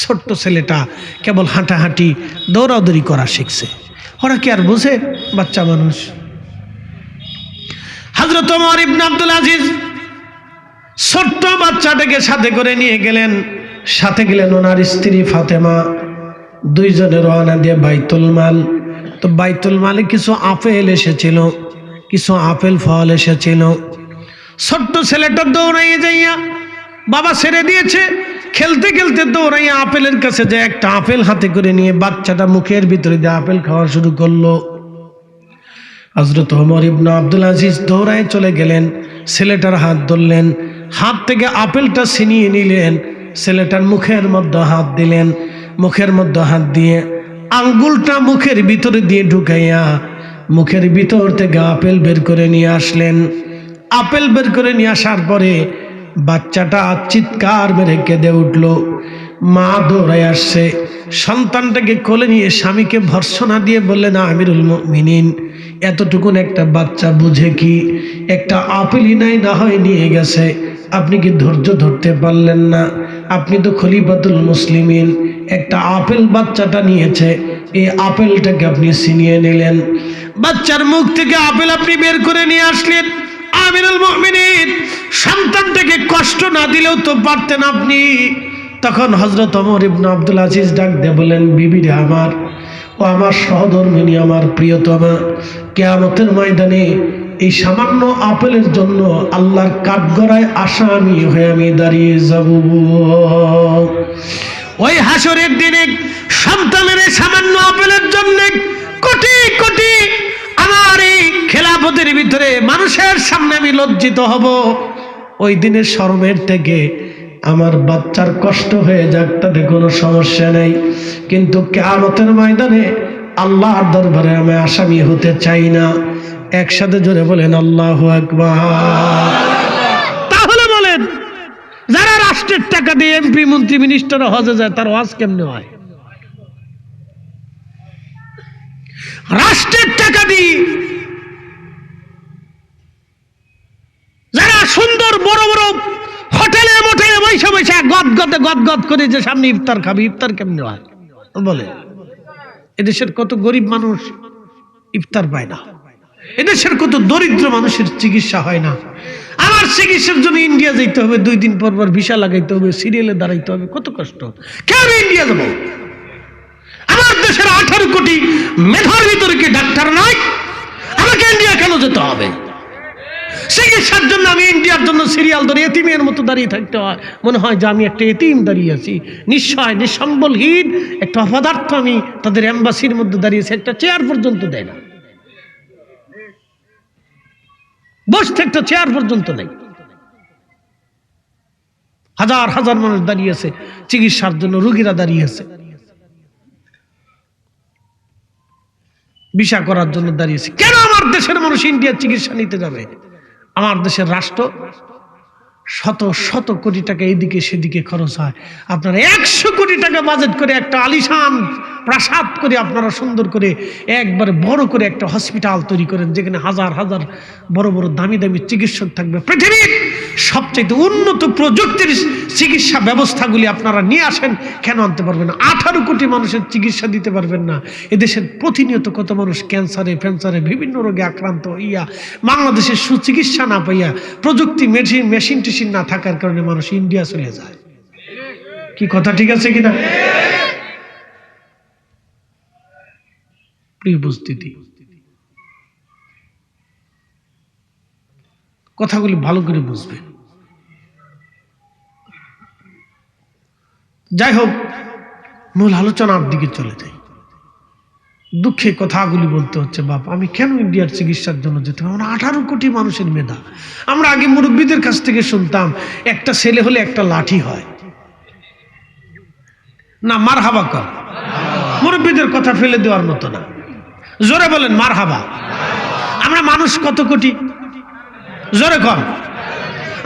ছোট্ট ছেলেটা কেবল হাঁটাহাঁটি দৌড়াদৌড়ি করা শিখছে। ওরা কি আর বুঝে? বাচ্চা মানুষ। হযরত ওমর ইবনে আব্দুল আজিজ ছোট্ট বাচ্চাটাকে সাথে করে নিয়ে গেলেন। সাথে গেলেন ওনার স্ত্রী ফাতেমা। দুইজনে রওনা দিয়ে বাইতুল মাল। তো বাইতুল মালে কিছু আপেল এসেছিল, কিছু আপেল ফল এসেছিল। ছোট্ট ছেলেটা দৌড়াইয়ে যাইয়া, বাবা ছেড়ে দিয়েছে, খেলতে খেলতে দৌড়াইয়া আপেলের কাছে যে একটা আপেল হাতে করে নিয়ে বাচ্চাটা মুখের ভিতরে দিয়ে আপেল খাওয়া শুরু করলো। হযরত ওমর ইবনে আব্দুল আজিজ দৌড়ায় চলে গেলেন, ছেলেটার হাত ধরলেন, হাত থেকে আপেলটা ছিনিয়ে নিলেন, ছেলেটার মুখের মধ্যে হাত দিলেন, মুখের মধ্যে হাত দিয়ে আঙ্গুলটা মুখের ভিতরে দিয়ে ঢুকাইয়া মুখের ভিতর থেকে আপেল বের করে নিয়ে আসলেন। আপেল বের করে নিয়ে আসার পরে বাচ্চাটা চিৎকার মেরে কেঁদে উঠল। মা দৌড়ায় আসছে, সন্তানটাকে কোলে নিয়ে স্বামীকে ভর্ৎসনা দিয়ে বললেন, আমিরুল মুমিনিন, এতটুকুন একটা বাচ্চা বুঝে কি? একটা আপেলই নাই, না হয় নিয়ে গেছে, আপনি কি ধৈর্য ধরতে পারলেন না? আপনি তো খলিফাতুল মুসলিমিন, একটা আপেল বাচ্চাটা নিয়েছে, এই আপেলটাকে আপনি ছিনিয়ে নিলেন, বাচ্চার মুখ থেকে আপেল আপনি বের করে নিয়ে আসলেন। আমিরুল মুমিনিন, সন্তানটাকে কষ্ট না দিলেও তো পারতেন আপনি। তখন হযরত ওমর ইবনে আব্দুল আজিজ ডাক দিয়ে বলেন, বিবিরে আমার, ও আমার সহধর্মিনী, আমার প্রিয়তমা, কিয়ামতের ময়দানে এই সামান্য আপেলের জন্য আল্লাহর কাঠগড়ায় আসামি হয়ে আমি দাঁড়িয়ে যাব। ওই হাসরের দিনে সন্তানের সামান্য আপেলের জন্য কোটি কোটি আমার এই খেলাফতের ভিতরে মানুষের সামনে আমি লজ্জিত হব। ওই দিনের শরমের থেকে আমার বাচ্চার কষ্ট হয়ে যাক, তাতে কোনো সমস্যা নেই, কিন্তু কিয়ামতের ময়দানে আল্লাহর দরবারে আমি আসামি হতে চাই না। একসাথে জোরে বলেন আল্লাহু আকবার। তাহলে বলেন, যারা রাষ্ট্রের টাকা দিয়ে এমপি মন্ত্রী মিনিস্টার হজে যায়, তার ওয়াজ কেমনে হয়? রাষ্ট্রের টাকা দিয়ে যারা সুন্দর বড় বড় হোটেলে মোটেলে বৈশা বৈশা গদ করে যে সামনে ইফতার খাবে, ইফতার কেমনে হয় বলে? এদেশের কত গরিব মানুষ ইফতার পায় না, এদেশের কত দরিদ্র মানুষের চিকিৎসা হয় না। আমার চিকিৎসার জন্য ইন্ডিয়া যেতে হবে, 2 দিন পর পর ভিসা লাগাইতে হবে, সিরিয়ালে দাঁড়াইতে হবে, কত কষ্ট। কেন ইন্ডিয়া যাবো? আমার দেশের 18 কোটি মেধার ভিতরে কি ডাক্তার নাই? আমাকে ইন্ডিয়া কেন যেতে হবে? চিকিৎসার জন্য আমি ইন্ডিয়ার জন্য সিরিয়াল ধরে এতিমের মতো দাঁড়িয়ে থাকতে হয়, মনে হয় যে আমি একটা এতিম দাঁড়িয়ে আছি, নিঃসহায় নিঃসম্বলহীন একটা অপদার্থ। আমি তাদের এম্বাসির মধ্যে দাঁড়িয়েছি, একটা চেয়ার পর্যন্ত দেয় না, বসতে একটা চেয়ার পর্যন্ত নেই। হাজার হাজার মানুষ দাঁড়িয়ে আছে চিকিৎসার জন্য, রোগীরা দাঁড়িয়ে আছে ভিসা করার জন্য দাঁড়িয়েছে। কেন আমার দেশের মানুষ ইন্ডিয়ার চিকিৎসা নিতে যাবে? আমার দেশের রাষ্ট্র শত শত কোটি টাকা এদিকে সেদিকে খরচ হয়। আপনারা 100 কোটি টাকা বাজেট করে একটা আলিশান প্রাসাদ করে আপনারা সুন্দর করে একবারে বড় করে একটা হসপিটাল তৈরি করেন, যেখানে হাজার হাজার বড় বড় দামি দামি চিকিৎসক থাকবে। পৃথিবীর সবচেয়ে উন্নত প্রযুক্তির চিকিৎসা ব্যবস্থাগুলি আপনারা নিয়ে আসেন, কেন আনতে পারবেন না? 18 কোটি মানুষের চিকিৎসা দিতে পারবেন না? এদেশের প্রতিনিয়ত কত মানুষ ক্যান্সারে ফ্যান্সারে বিভিন্ন রোগে আক্রান্ত হইয়া বাংলাদেশের সুচিকিৎসা না পাইয়া, প্রযুক্তি মেশিন টেশিন না থাকার কারণে মানুষ ইন্ডিয়া চলে যায়। কি কথা ঠিক আছে কিনা? প্রিয় উপস্থিতি, কথাগুলি ভালো করে বুঝবে। যাই হোক, মূল আলোচনার দিকে চলে যাই। দুঃখে কথাগুলি বলতে হচ্ছে, বাপ আমি কেন ইন্ডিয়ার চিকিৎসার জন্য যেতে হবে? আমরা 18 কোটি মানুষের মেধা। আমরা আগে মুরব্বীদের কাছ থেকে শুনতাম একটা ছেলে হলে একটা লাঠি হয় না, মারহাবা কর। মুরব্বীদের কথা ফেলে দেওয়ার মতো না, জোরে বলেন মারহাবা। আমরা মানুষ কত কোটি? জোরে কর।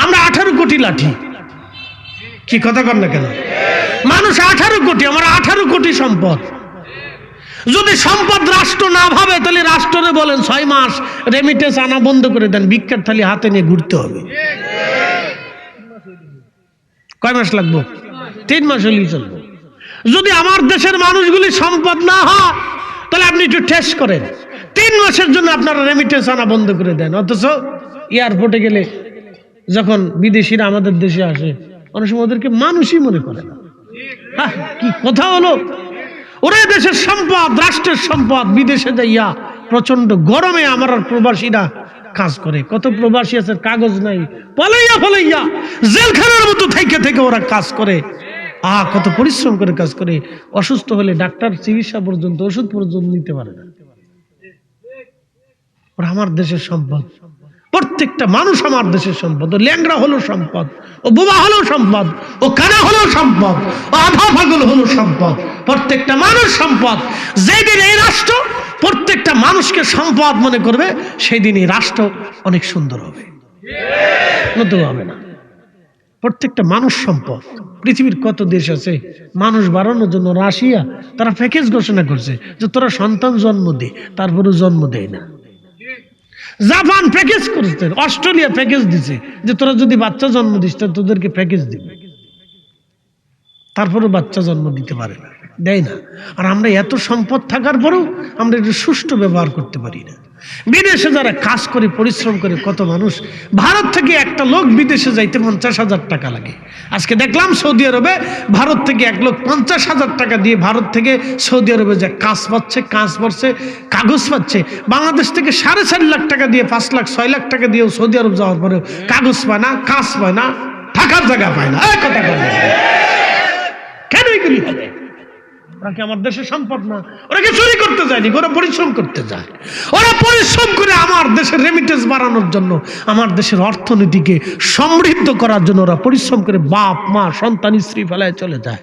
আমরা 18 কোটি লাঠি। কি কথা কর না কেন? মানুষ 18 কোটি, আমরা 18 কোটি সম্পদ। যদি সম্পদ রাষ্ট্র না ভাবে, তাহলে রাষ্ট্রে বলেন 6 মাস রেমিটেন্স আনা বন্ধ করে দেন, ভিক্ষার থালি হাতে নিয়ে ঘুরতে হবে। কয় মাস লাগবে? 3 মাস হলেই চলবে। যদি আমার দেশের মানুষগুলি সম্পদ না হয়, তাহলে আপনি একটু টেস্ট করেন, 3 মাসের জন্য আপনারা রেমিটেন্স আনা বন্ধ করে দেন। অথচ এয়ারপোর্টে গেলে যখন বিদেশিরা আমাদের দেশে আসে, অনেক সময় ওদেরকে মানুষই মনে করে না। কি কথা হলো? ওরা দেশের সম্পদ, রাষ্ট্রের সম্পদ, বিদেশে যাইয়া প্রচন্ড গরমে আমার প্রবাসীরা কাজ করে। কত প্রবাসী আছে কাগজ নাই, পালাইয়া জেলখানার মতো থেকে ওরা কাজ করে। কত পরিশ্রম করে কাজ করে। অসুস্থ হলে ডাক্তার চিকিৎসা পর্যন্ত, ওষুধ পর্যন্ত নিতে পারে না। ওরা আমার দেশের সম্পদ। প্রত্যেকটা মানুষ আমার দেশের সম্পদ। ও ল্যাংড়া হলো সম্পদ, ও বোবা হলো সম্পদ, ও কানা হলো সম্পদ, ও আধা পাগল হলো সম্পদ। প্রত্যেকটা মানুষ সম্পদ। যেদিন এই রাষ্ট্র প্রত্যেকটা মানুষকে সম্পদ মনে করবে, সেই দিন এই রাষ্ট্র অনেক সুন্দর হবে, নতুন হবে না। প্রত্যেকটা মানুষ সম্পদ। পৃথিবীর কত দেশ আছে মানুষ বাড়ানোর জন্য, রাশিয়া তারা প্যাকেজ ঘোষণা করছে যে তোরা সন্তান জন্ম দে, তারপরে জন্ম দেয় না। জাপান প্যাকেজ করেছে, অস্ট্রেলিয়া প্যাকেজ দিছে যে তোরা যদি বাচ্চা জন্ম দিস তো তোদেরকে প্যাকেজ দিবে, তারপরে বাচ্চা জন্ম দিতে পারে না, দেয় না। আর আমরা এত সম্পদ থাকার পরেও আমরা এটা সুষ্ঠু ব্যবহার করতে পারি না। বিদেশে যারা কাজ করে পরিশ্রম করে কত মানুষ, ভারত থেকে একটা লোক বিদেশে যাইতে 50,000 টাকা লাগে। আজকে দেখলাম সৌদি আরবে ভারত থেকে 1,50,000 টাকা দিয়ে ভারত থেকে সৌদি আরবে যে কাজ পাচ্ছে, কাগজ পাচ্ছে। বাংলাদেশ থেকে 4.5 লাখ টাকা দিয়ে, 5 লাখ 6 লাখ টাকা দিয়েও সৌদি আরব যাওয়ার পরেও কাগজ পায় না, কাজ পায় না, থাকার জায়গা পায় না। কথা কেন এগুলি হবে? ওরা কি আমার দেশের সম্পদ না? ওরা কি চুরি করতে যায়নি, ওরা পরিশ্রম করতে যায়। ওরা পরিশ্রম করে আমার দেশের রেমিটেন্স বাড়ানোর জন্য, আমার দেশের অর্থনীতিকে সমৃদ্ধ করার জন্য ওরা পরিশ্রম করে বাপ মা সন্তান স্ত্রী ফেলায় চলে যায়।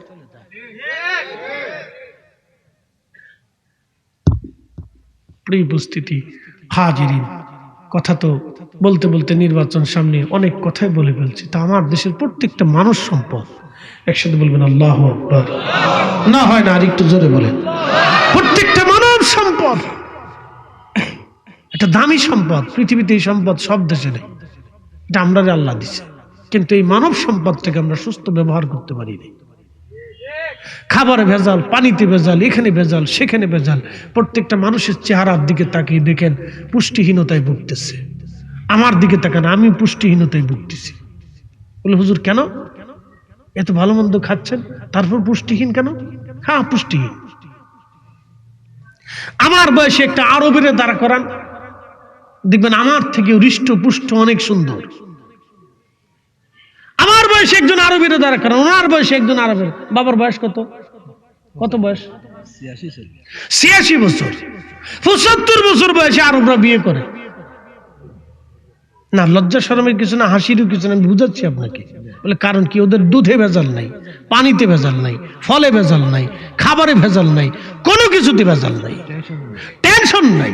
প্রিয় উপস্থিতি, হাজিরিন, কথা তো বলতে বলতে নির্বাচন সামনে, অনেক কথাই বলে ফেলছি। তা আমার দেশের প্রত্যেকটা মানুষ সম্পদ। একসাথে বলবেন আল্লাহু আকবার। না হয় না, আর একটু জোরে বলেন। প্রত্যেকটা মানব সম্পদ। এটা দামি সম্পদ, পৃথিবীতে এই সম্পদ সব দেশে নেই, এটা আমরা আল্লাহ দিছে। কিন্তু এই মানব সম্পদটাকে আমরা সুস্থ ব্যবহার করতে পারি না। খাবারে ভেজাল, পানিতে ভেজাল, এখানে ভেজাল, সেখানে ভেজাল। প্রত্যেকটা মানুষের চেহারার দিকে তাকিয়ে দেখেন পুষ্টিহীনতায় ভুগতেছে। আমার দিকে তাকান, আমি পুষ্টিহীনতায় ভুগতেছি। বলে হুজুর কেন এত ভালো মন্দ খাচ্ছেন তারপর পুষ্টিহীন কেন? হ্যাঁ পুষ্টিহীন। আমার বয়সে একটা আরবের দাঁড়া করান, দেখবেন আমার থেকে হৃষ্ট পুষ্ট অনেক সুন্দর। আমার বয়সে একজন আরবের দাঁড়া করান, ওনার বয়সে একজন আরবের। বাবার বয়স কত? কত বয়স? 86 বছর। 75 বছর বয়সে আরবরা বিয়ে করে না। লজ্জা শরমের কিছু না, হাসিরও কিছু না, আমি বুঝাচ্ছি আপনাকে। বলে কারণ কি? ওদের দুধে ভেজাল নাই, পানিতে ভেজাল নাই, ফলে ভেজাল নাই, খাবারে ভেজাল নাই, কোনো কিছুতে ভেজাল নাই, টেনশন নাই।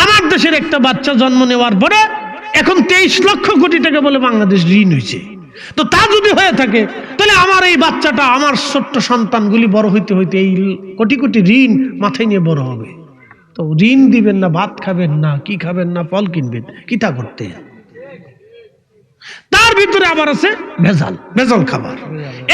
আমার দেশের একটা বাচ্চা জন্ম নেওয়ার পরে এখন 23 লক্ষ কোটি টাকা বলে বাংলাদেশ ঋণ হয়েছে। তো তা যদি হয়ে থাকে তাহলে আমার এই বাচ্চাটা, আমার ছোট্ট সন্তানগুলি বড় হইতে হইতে এই কোটি কোটি ঋণ মাথায় নিয়ে বড় হবে। তো ঋণ দিবেন না, ভাত খাবেন না, কি খাবেন না, ফল কিনবেন, কি তা করতে? তার ভিতরে আবার আছে ভেজাল, ভেজাল খাবার।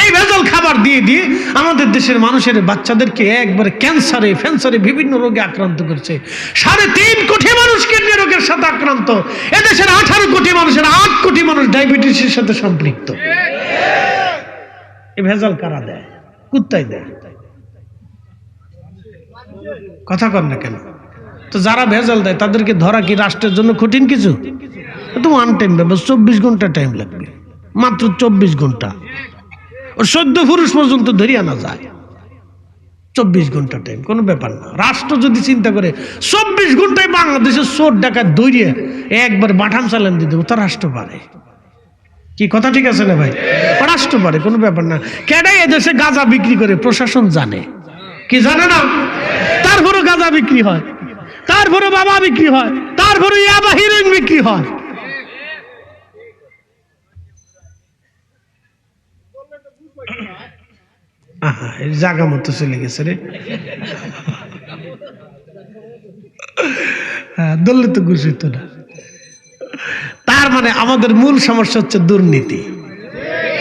এই ভেজাল খাবার দিয়ে দিয়ে আমাদের দেশের মানুষের বাচ্চাদেরকে একবারে ক্যান্সারে, ফ্যান্সারে, বিভিন্ন রোগে আক্রান্ত করছে। 3.5 কোটি মানুষ কিডনি রোগের সাথে আক্রান্ত। এদেশের 18 কোটি মানুষের 8 কোটি মানুষ ডায়াবেটিসের সাথে সম্পৃক্ত। এই ভেজাল কারা দেয়? কুত্তাই দেয়। কথা কর না কেন? তো যারা ভেজাল দেয় তাদেরকে ধরা কি রাষ্ট্রের জন্য কঠিন কিছু? তো ওয়ান টাইম ব্যাপার, 24 ঘন্টা টাইম লাগবে, মাত্র 24 ঘন্টা। ওর 14 পুরুষ পর্যন্ত ধরে আনা যায়, 24 ঘন্টা টাইম, কোনো ব্যাপার না। রাষ্ট্র যদি চিন্তা করে 24 ঘন্টায় বাংলাদেশের চোর ডাকাত ধরিয়ে একবার বাঠাম চালান দিয়ে দেবো, তা রাষ্ট্র পারে। কি কথা ঠিক আছে না ভাই? রাষ্ট্র পারে, কোনো ব্যাপার না। কেডাই এদেশে গাঁজা বিক্রি করে প্রশাসন জানে কি? জানে না। তারপরে গাঁজা বিক্রি হয়, তারপরে বাবা বিক্রি হয়, তারপরে ইয়াবা হিরোইন বিক্রি হয়। জায়গা মতো চলে গেছে রে, দললে তো ঘুষিত না। তার মানে আমাদের মূল সমস্যা হচ্ছে দুর্নীতি।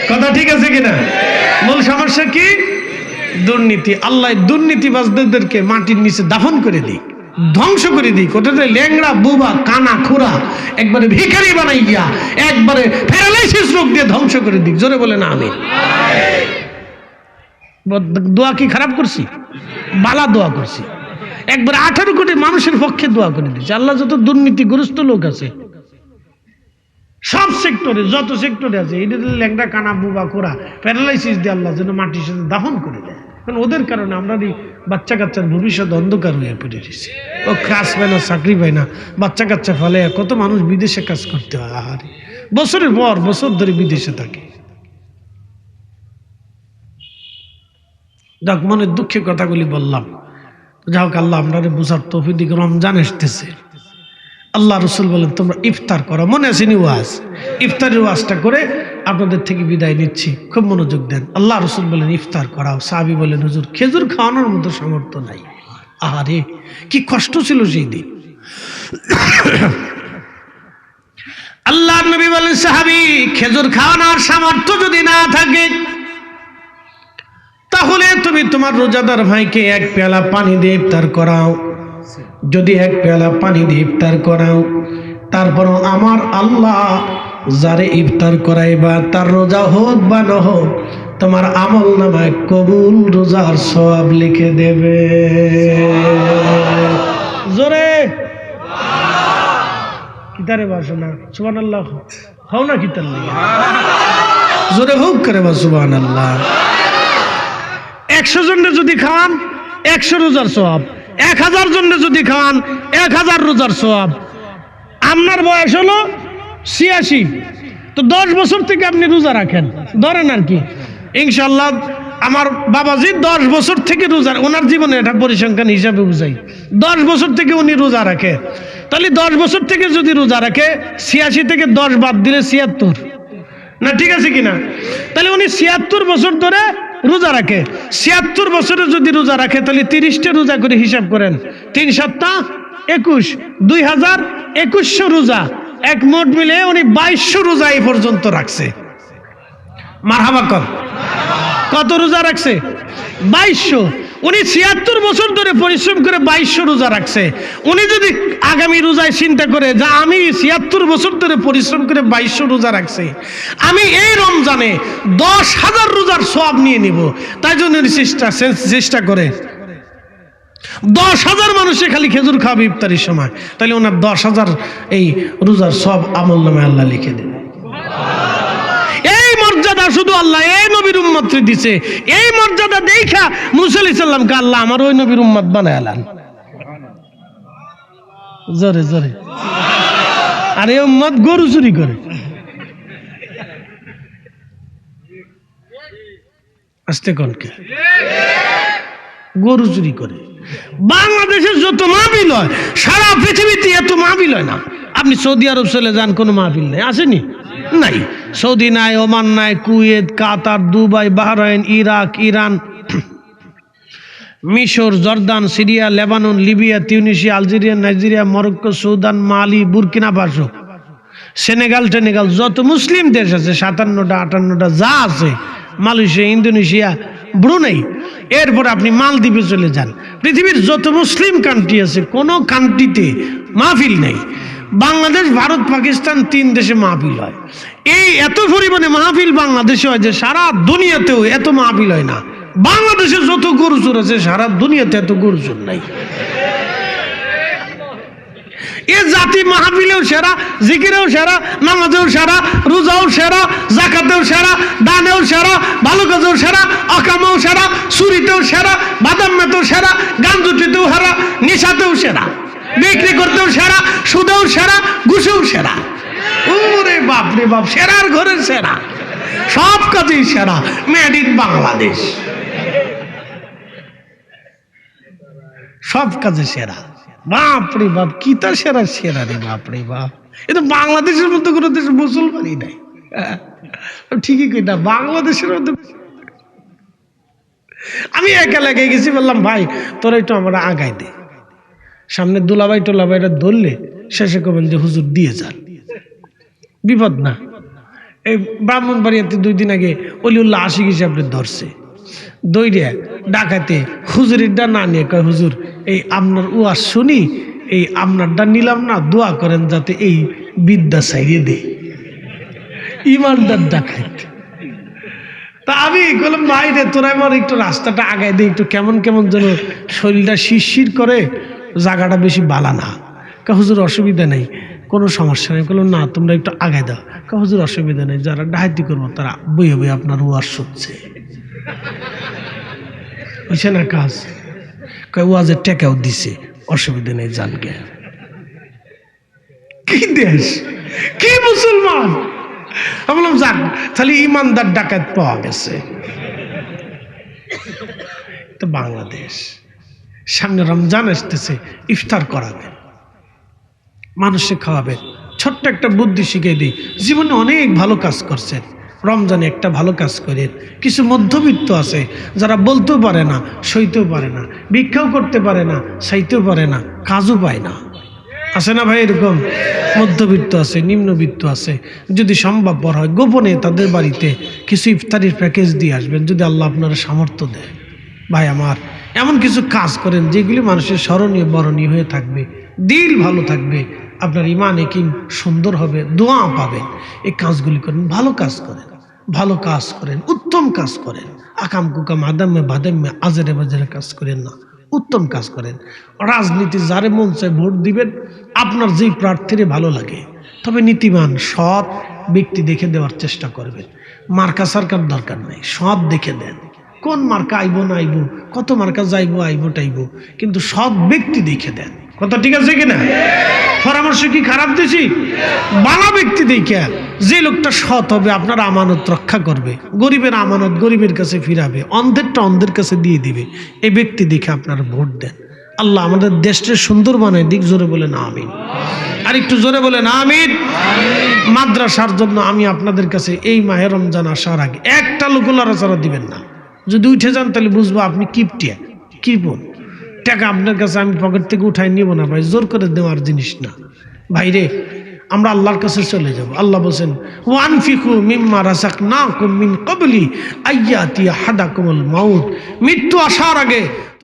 কথা ঠিক আছে কিনা? মূল সমস্যা কি? দুর্নীতি। আল্লাহ দুর্নীতিবাজদেরকে মাটির নিচে দাফন করে দিক, ধ্বংস করে দিক। ওটাতে ল্যাংড়া, বুবা, কানা, খুরা একবারে ভিখারি বানাই গিয়া একবারে প্যারালাইসিস রোগ দিয়ে ধ্বংস করে দিক। জোরে বলে না আমিন। দোয়া কি খারাপ করছি? বালা দোয়া করছি। একবার 18 কোটি মানুষের পক্ষে দোয়া করে দিচ্ছে। আল্লাহ যত দুর্নীতিগ্রস্ত লোক আছে সব সেক্টরে, যত সেক্টরে আছে, এদের ল্যাংড়া, কানা, বুবা, খোরা প্যারালাইসিস দিয়ে আল্লাহ যেন মাটির সাথে দাফন করে দেয়। কারণ ওদের কারণে আমরা বাচ্চা কাচ্চার ভবিষ্যৎ অন্ধকার হয়ে পড়ে রয়েছে। ও কাজ পায় না, চাকরি পায় না, বাচ্চা কাচ্চা ফলে কত মানুষ বিদেশে কাজ করতে হয়। আহারে, বছরের পর বছর ধরে বিদেশে থাকে। যাক, মনের দুঃখে কথাগুলি বললাম। যাই হোক, আল্লাহ আমরা বুঝার তৌফিক দিক। রমজান আসতেছে, আল্লাহ রসুল বলেন তোমরা ইফতার করো। মনে আসেনি ওয়াজ? ইফতারের ওয়াজটা করে আপনাদের থেকে বিদায় নিচ্ছি, খুব মনোযোগ দেন। আল্লাহ রসুল বলেন ইফতার করাও। সাহাবী বলেন হুজুর খেজুর খাওয়ানোর মতো সামর্থ্য নাই। আহারে, কি কষ্ট ছিল সেই দিন। আল্লাহ নবী বলেন সাহাবী, খেজুর খাওয়ানোর সামর্থ্য যদি না থাকে তাহলে তুমি তোমার রোজাদার ভাইকে 1 পেয়ালা পানি দিয়ে ইফতার করাও। যদি 1 পেয়ালা পানি দিয়ে ইফতার করাও, তারপরও আমার আল্লাহ যারে ইফতার করাইবা তার রোজা হোক বা না হোক, তোমার আমল নামায় কবুল রোজার সওয়াব লিখে দেবে। জোরে কিতারে বাসনা সুবহানাল্লাহ হও না, কিতার লাগে জোরে হোক করে বা সুবহানাল্লাহ। 100 জনের যদি খাওয়ান 100 রোজার সওয়াব, 1000 জনের যদি খাওয়ান 1000 রোজার সওয়াব। আপনার বয়স হলো 86, তো 10 বছর থেকে আপনি রোজা রাখেন, ধরেন আর কি। ইনশাল্লাহ আমার বাবাজি 10 বছর থেকে রোজা, ওনার জীবনে এটা পরিসংখ্যান হিসাবে বুঝাই, 10 বছর থেকে উনি রোজা রাখে। তাহলে 10 বছর থেকে যদি রোজা রাখে, 86 থেকে 10 বাদ দিলে 76 না, ঠিক আছে কিনা? তাহলে উনি 76 বছর ধরে রোজা রাখে। 76 বছরে যদি রোজা রাখে তাহলে 30টা রোজা করে হিসাব করেন, 3 সপ্তাহ 2021 রোজা, এক মোট মিলে উনি 2200 রোজা এই পর্যন্ত রাখছে। মারহাবা কর। কত রোজা রাখছে? 2200। উনি 76 বছর ধরে পরিশ্রম করে 2200 রোজা রাখছে। উনি যদি আগামী রোজায় চিন্তা করে যে আমি 76 বছর ধরে পরিশ্রম করে 2200 রোজা রাখছি, আমি এই রমজানে 10,000 রোজার সওয়াব নিয়ে নিব, তাই জন্য চেষ্টা করে 10,000 মানুষে খালি খেজুর খাবে ইফতারির সময়, তাহলে ওনার 10,000 এই রোজার সব আমল নামে আল্লাহ লিখে দেবে। এই মর্যাদা শুধু আল্লাহ এই নবীর উম্মতকে দিছে। এই মর্যাদা দেখা মুসা আলাইহিস সালামকে আল্লাহ আমার ওই নবীর উম্মত বানায়ালেন। জোরে জোরে। আর এই উম্মত গরু চুরি করে, আস্তে কনকে গরু চুরি করে। বাংলাদেশের যত মাহফিল হয় সারা পৃথিবীতে এত মাহফিল হয় না। আপনি সৌদি আরব চলে যান, কোনো মাহফিল নেই, আসেনি? নাই। সৌদি নাই, ওমান নাই, Kuwait, Qatar, Dubai, Bahrain, Iraq, Iran, মিশর, Jordan, Syria, Lebanon, Libya, Tunisia, Algeria, Nigeria, Morocco, Sudan, Mali, Burkina Faso, Senegal, যত মুসলিম দেশ আছে 57টা 58টা যা আছে, মালয়েশিয়া, ইন্দোনেশিয়া, ব্রুনেই, এরপর আপনি মালদ্বীপে চলে যান, পৃথিবীর যত মুসলিম কান্ট্রি আছে কোনো কান্ট্রিতে মাহফিল নেই। বাংলাদেশ, ভারত, পাকিস্তান 3 দেশে মাহফিল হয়। এই এত পরিমাণে মাহফিল বাংলাদেশে হয় যে সারা দুনিয়াতেও এত মাহফিল হয় না। বাংলাদেশে যত গরু চোর আছে সারা দুনিয়াতে এত গরু চোর নাই। এ জাতি মাহফিলেও সেরা, জিকিরেও সেরা, নামাজেও সেরা, রোজাও সেরা, যাকাতেও সেরা, দানেও সেরা, ভালো কাজেও সেরা, অকামেও সেরা, চুরিতেও সেরা, বাদাম মেতেও সেরা, গাঞ্জুটিতেও সেরা, নিশাতেও সেরা, বিক্রি করতেও সেরা, সুদেও সেরা, ঘুষেও সেরা। ওরে বাপ রে বাপ, সেরার ঘরে সেরা, সব কাজেই সেরা, মেড ইন বাংলাদেশ, সব কাজে সেরা। বাপ রে বাপ, কি তার সেরা সেরা রে বাপ রে বাপ। এ তো বাংলাদেশের মধ্যে কোনো দেশে মুসলমানই নাই। ঠিকই কই না, বাংলাদেশের মধ্যে। আমি এক এলাকায় গেছি, বললাম ভাই তোরা একটু আমরা আগাই দে, সামনে দুলাভাই টোলাভাইরা ধরলে শেষে করবেন যে হুজুর দিয়ে যান, বিপদ না। এই ব্রাহ্মণবাড়িয়াতে 2 দিন আগে অলিউল্লাহ আশিক হিসাবে ধরছে, দইরে ডাকাতে হুজুরিরটা না নিয়ে কয় হুজুর এই আপনার ওয়াজ শুনি, এই আপনারটা নিলাম না, দোয়া করেন যাতে এই বিদ্যা ছাইড়ে দে। ইমানদার ডাকাত। তা আমি বললাম ভাই রে তোরা আমার একটু রাস্তাটা আগায় দে, একটু কেমন কেমন যেন শরীরটা শিরশির করে, জায়গাটা বেশি বালা না। কা হুজুর অসুবিধা নেই, কোনো সমস্যা নেই। বললাম না তোমরা একটু আগায় দাও। কা হুজুর অসুবিধা নেই, যারা ডাহাতি করবো তারা বই বই আপনার ওয়াজ শুনছে, বুঝছে না কাজ। ওয়াজের টেকাও দিছে, অসুবিধা নেই, জান গে। কি দেশ, কি মুসলমান। আমি বললাম যাক তাহলে ইমানদার ডাকাত পাওয়া গেছে। তো বাংলাদেশ সামনে রমজান আসতেছে, ইফতার করাবেন, মানুষে খাওয়াবেন। ছোট্ট একটা বুদ্ধি শিখিয়ে দিই, জীবনে অনেক ভালো কাজ করছেন, রমজানে একটা ভালো কাজ করেন। কিছু মধ্যবিত্ত আছে যারা বলতেও পারে না, সইতেও পারে না, ভিক্ষাও করতে পারে না, সাইতেও পারে না, কাজও পায় না, আছে না ভাই? এরকম মধ্যবিত্ত আছে, নিম্নবিত্ত আছে। যদি সম্ভবপর হয় গোপনে তাদের বাড়িতে কিছু ইফতারির প্যাকেজ দিয়ে আসবেন, যদি আল্লাহ আপনার সামর্থ্য দেয়। ভাই আমার, এমন কিছু কাজ করেন যেগুলি মানুষের স্মরণীয় বরণীয় হয়ে থাকবে, দিল ভালো থাকবে, আপনার ইমান একিন সুন্দর হবে, দোয়া পাবেন। এই কাজগুলি করেন, ভালো কাজ করেন, ভালো কাজ করেন, উত্তম কাজ করেন। আকাম কুকাম আদামে বাদামে আজেরে বাজারে কাজ করেন না, উত্তম কাজ করেন। রাজনীতি যারে মন চায় ভোট দিবেন, আপনার যেই প্রার্থীরে ভালো লাগে, তবে নীতিবান সৎ ব্যক্তি দেখে দেওয়ার চেষ্টা করবেন। মার্কা সার্কার দরকার নাই, সৎ দেখে দেন। কোন মার্কা আইব না আইব, কত মার্কা যাইব আইব টাইব, কিন্তু সৎ ব্যক্তি দেখে দেন। কথা ঠিক আছে কিনা? পরামর্শ কি খারাপ দিছি? ভালো ব্যক্তি দেখে, যে লোকটা সৎ হবে, আপনার আমানত রক্ষা করবে, গরিবের আমানত গরিবের কাছে ফিরাবে, অন্ধেরটা অন্ধের কাছে দিয়ে দিবে, এই ব্যক্তি দেখে আপনারা ভোট দেন। আল্লাহ আমাদের দেশটা সুন্দর বানায় দিক। জোরে বলেন আমিন। আর একটু জোরে বলেন আমিন। মাদ্রাসার জন্য আমি আপনাদের কাছে এই মাহে রমজান আসার আগে একটা লোক লড়াচড়া দিবেন না। যদি উঠে যান তাহলে বুঝবো আপনি কিপটিয়া, কিপন। টাকা আপনার কাছে আমি পকেট থেকে উঠাই নিব না ভাই, জোর করে দেওয়ার জিনিস না ভাইরে। আমরা আল্লাহর কাছে চলে যাব। আল্লাহ বলেন ওয়ানফিকু মিম্মা রাযাকনাকুম মিন ক্বাবলি আইয়াতি আহাদাকুমুল মাউত, মৃত্যু আসার আগে